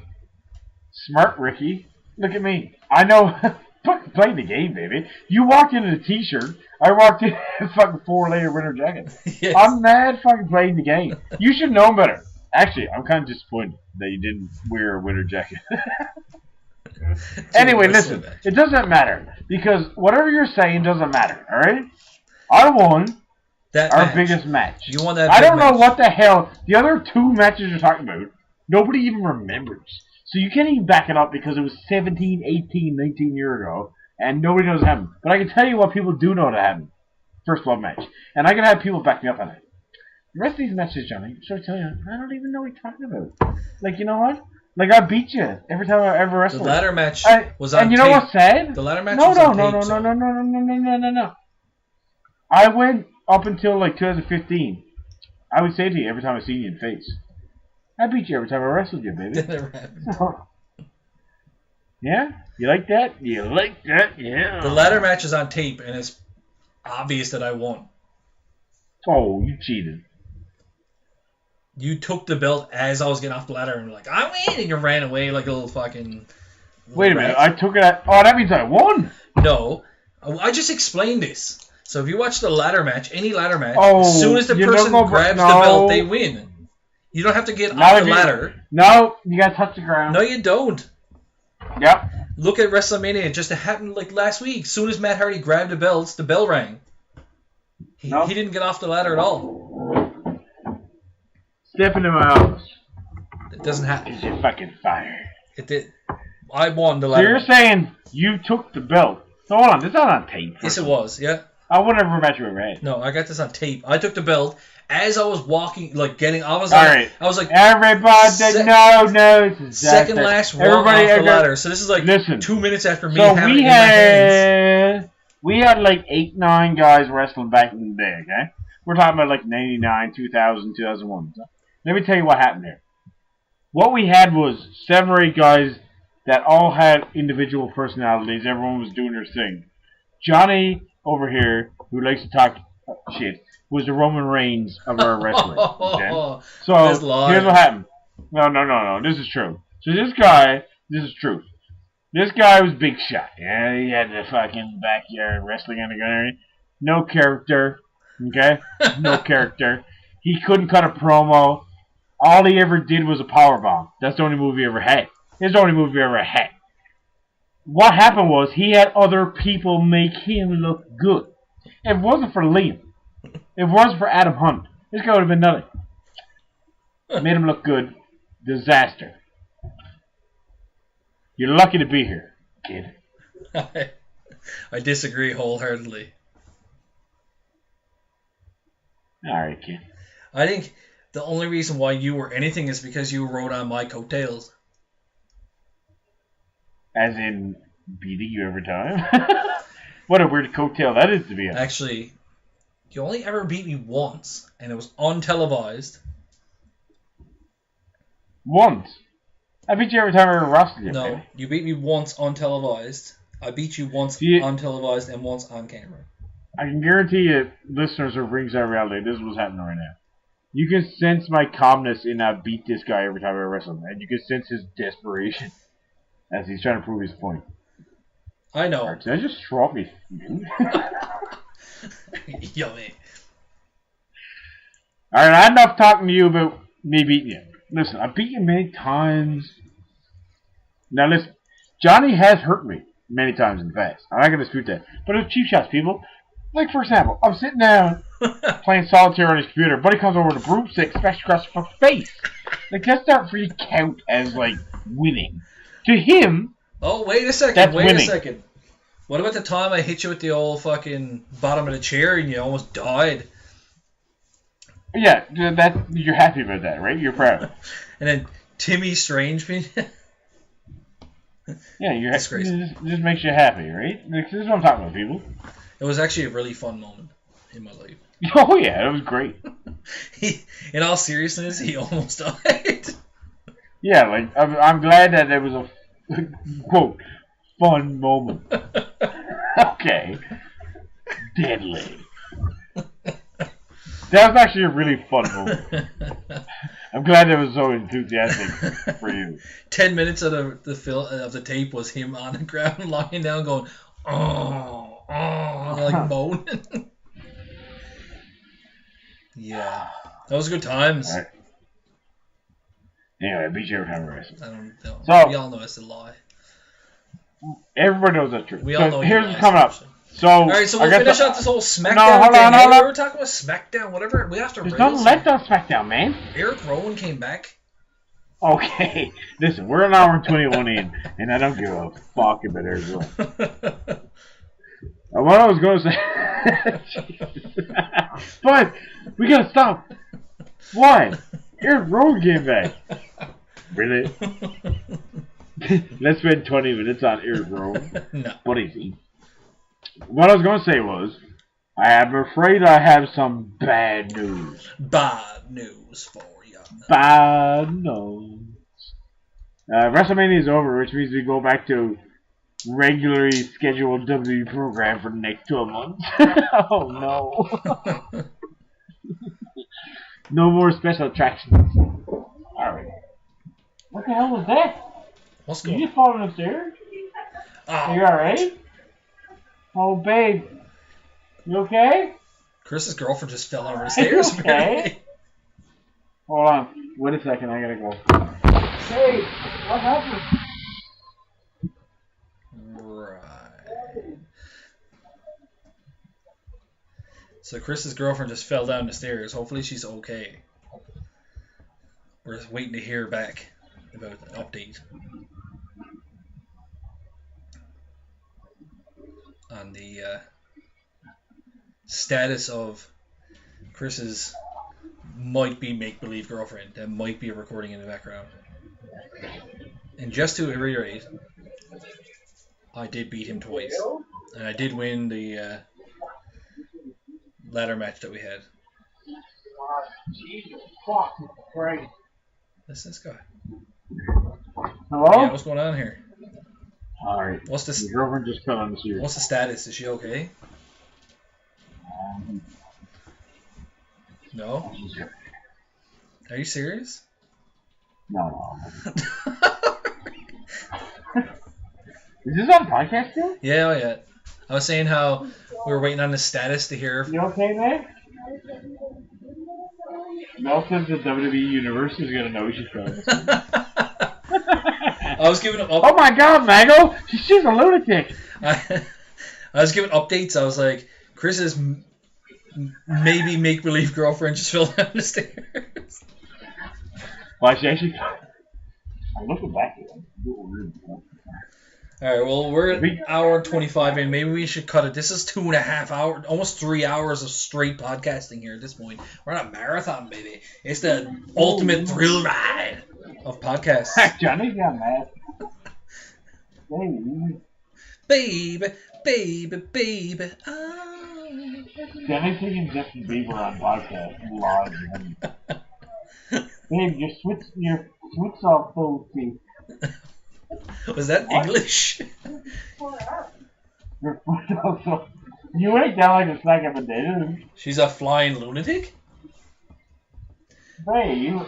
Smart Ricky. Look at me. I know. Fucking playing the game, baby. You walked in a t-shirt. I walked in a fucking 4-layer winter jacket. Yes. I'm mad fucking playing the game. You should know better. Actually, I'm kind of disappointed that you didn't wear a winter jacket. Anyway, listen. It doesn't matter. Because whatever you're saying doesn't matter, alright? I won our biggest match. You won that I don't know match. what the hell. The other 2 matches you're talking about, nobody even remembers. So you can't even back it up because it was 17, 18, 19 years ago, and nobody knows what happened. But I can tell you what people do know that happened. First blood match. And I can have people back me up on it. The rest of these matches, Johnny, should I tell you, I don't even know what you're talking about. Like, you know what? Like, I beat you every time I ever wrestled. The ladder match was on tape. And you know what's sad? The ladder match was on tape. No. I went up until, like, 2015. I would say to you every time I see you in face, I beat you every time I wrestled you, baby. That never happened. Yeah? You like that? You like that? Yeah. The ladder match is on tape, and it's obvious that I won. Oh, you cheated. You took the belt as I was getting off the ladder and were like, I win! And you ran away like a little fucking... Wait a minute, I took it at... Oh, that means I won! No. I just explained this. So if you watch the ladder match, any ladder match, as soon as the person grabs the belt, they win. You don't have to get off the ladder. No, you gotta touch the ground. No, you don't. Yep. Look at WrestleMania. It just happened like last week. As soon as Matt Hardy grabbed the belts, the bell rang. He didn't get off the ladder at all. Step into my office. It doesn't happen. You're fucking fired. It did. I won the ladder. So you're saying you took the belt. So hold on, this is not on tape. Yes, it was, yeah. I won every match you ever had. No, I got this on tape. I took the belt as I was walking, like getting. I was like, everybody, no, second last Raw off the ladder. So this is like 2 minutes after me having it in my hands. We had like 8, 9 guys wrestling back in the day. Okay, we're talking about like 99, 2000, 2001. So let me tell you what happened there. What we had was 7 or 8 guys that all had individual personalities. Everyone was doing their thing. Johnny over here, who likes to talk shit, was the Roman Reigns of our wrestling. Okay? So here's what happened. No. This is true. So this is truth. This guy was big shot. Yeah, he had the fucking backyard wrestling on the gun. No character. Okay? No character. He couldn't cut a promo. All he ever did was a powerbomb. That's the only move he ever had. It's the only move he ever had. What happened was he had other people make him look good. If it wasn't for Liam, if it wasn't for Adam Hunt, this guy would have been nothing. Made him look good. Disaster. You're lucky to be here, kid. I disagree wholeheartedly. Alright, kid. I think the only reason why you were anything is because you rode on my coattails. As in beating you every time? What a weird coattail that is to be on. Actually, you only ever beat me once, and it was untelevised. Once. I beat you every time I ever wrestled you. No, baby. you beat me once untelevised. I beat you once See, untelevised and once on camera. I can guarantee you, listeners of Ringside Reality, this is what's happening right now. You can sense my calmness in I beat this guy every time I wrestle him, and you can sense his desperation as he's trying to prove his point. I know. Right, did I just throw up me food? Yummy. Alright, enough talking to you about me beating you. Listen, I've beaten you many times. Now listen, Johnny has hurt me many times in the past. I'm not going to dispute that. But it's cheap shots, people. Like, for example, I'm sitting down playing solitaire on his computer. Buddy comes over with a broomstick, smashes across the fucking face. Like, that's not really count as, like, winning. To him, oh, wait a second. that's Wait winning. a second. What about the time I hit you with the old fucking bottom of the chair and you almost died? Yeah, you're happy about that, right? You're proud. And then Timmy Strange me. Yeah, it Disgraceful. just makes you happy, right? This is what I'm talking about, people. It was actually a really fun moment in my life. Oh, yeah, it was great. In all seriousness, he almost died. Yeah, like, I'm glad that it was a, quote, fun moment. Okay. Deadly. That was actually a really fun moment. I'm glad it was so enthusiastic for you. 10 minutes of the tape was him on the ground lying down going, oh, like moaning. Yeah. That was good times. Right. Anyway, I beat you every time we wrestled. I don't know. So, we all know it's a lie. Everybody knows that's true. We all know here's he what's lies, coming up. So, alright, so we'll finish out this whole SmackDown hold thing. on. We were talking about SmackDown, whatever. We have to There's nothing left on SmackDown, man. Eric Rowan came back. Okay. Listen, we're an hour and 21 in, and I don't give a fuck about Eric Rowan. What I was going to say... But, we gotta stop. Why? Eric Rowan came back. Really? Let's spend 20 minutes on Eric Rowan. No. But easy. What I was going to say was, I am afraid I have some bad news. Bad news for you. Bad news. WrestleMania is over, which means we go back to regularly scheduled WWE program for the next 12 months. Oh no. No more special attractions. Alright. What the hell was that? What's Did going you just fall down the stairs? Are you alright? Oh, babe. You okay? Chris's girlfriend just fell over the stairs. Okay. Apparently. Hold on. Wait a second. I gotta go. Hey, what happened? Right. So Chris's girlfriend just fell down the stairs. Hopefully she's okay. We're just waiting to hear back about the update on the status of Chris's might-be make-believe girlfriend that might be a recording in the background. And just to reiterate, I did beat him twice. And I did win the ladder match that we had. Jesus fucking Christ. That's this guy. Hello? Yeah, what's going on here? Alright. What's this? Your girlfriend just fell on the stairs. What's the status? Is she okay? No? Are you serious? No. Is this on podcast too? Yeah, oh yeah. I was saying how we were waiting on the status to hear. You okay, man? Most of the WWE universe is gonna know she's going. I was giving Oh my God, Mago! She's a lunatic. I was giving updates. I was like, Chris's maybe make-believe girlfriend just fell down the stairs. Well, she actually. I'm looking back at it. Alright, well, we're at hour and 25 in. Maybe we should cut it. This is 2.5 hours, almost 3 hours of straight podcasting here at this point. We're on a marathon, baby. It's the ultimate thrill ride of podcasts. Johnny got mad. Baby. Oh. Johnny's taking Justin Bieber on podcast live. Babe, you're What's up, folksy? Was that English? You ain't down like a snack of a day. She's a flying lunatic? Hey, you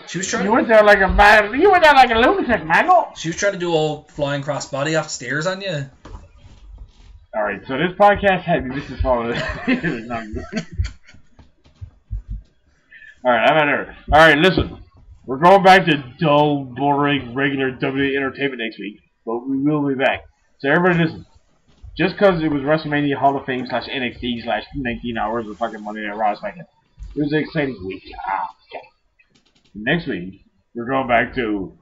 went there like a man. You went there like a lunatic, Mango. She was trying to do all flying cross body off stairs on you. All right, so this podcast had me. This is all. All right, I'm at her. All right, listen. We're going back to dull, boring, regular WWE entertainment next week, but we will be back. So everybody listen. Just because it was WrestleMania Hall of Fame / NXT / 19 hours of fucking Monday Night Raw Smackdown, it was an exciting week. Okay. Next week, we're going back to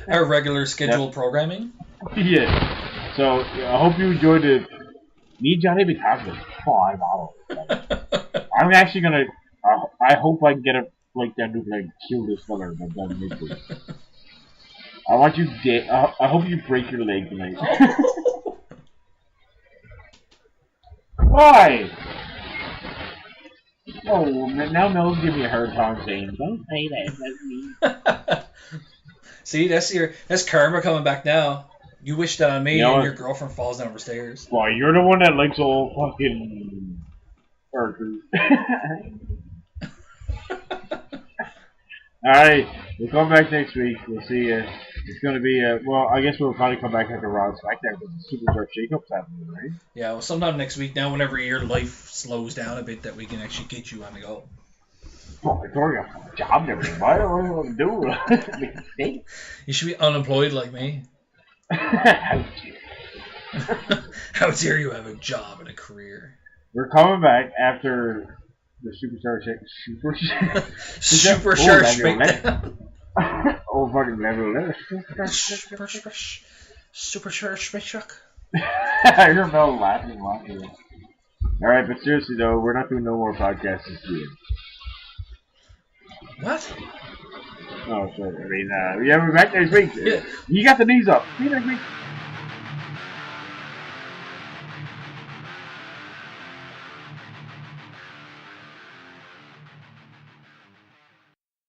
our regular scheduled programming. Yeah. So I hope you enjoyed it. Me and Johnny been talking for 5 hours. I'm actually gonna. I hope I can get a like that dude like kill this fella but done this week. I want you dead. I hope you break your leg tonight. Why? Oh, now Mel's giving me a hard time saying, "Don't say that." That's me. See, that's karma coming back now. You wish that on me, and your girlfriend falls down the stairs. Well, you're the one that likes all fucking burgers. Alright, we'll come back next week. We'll see you. It's going to be, well, I guess we'll probably come back after RAW Smackdown because the Superstar Shake-Up's happening, right? Yeah, well, sometime next week now, whenever your life slows down a bit, that we can actually get you on the go. Oh, I already got a job and everything. What do I want to do? You should be unemployed like me. How dare you have a job and a career? We're coming back after the Superstar Smackdown. Oh, fucking level. Super Smackdown. I hear Mel laughing. Alright, but seriously though, we're not doing no more podcasts this year. What? Oh, sorry. I mean, yeah, we're back next week. You got the knees up. See you next week.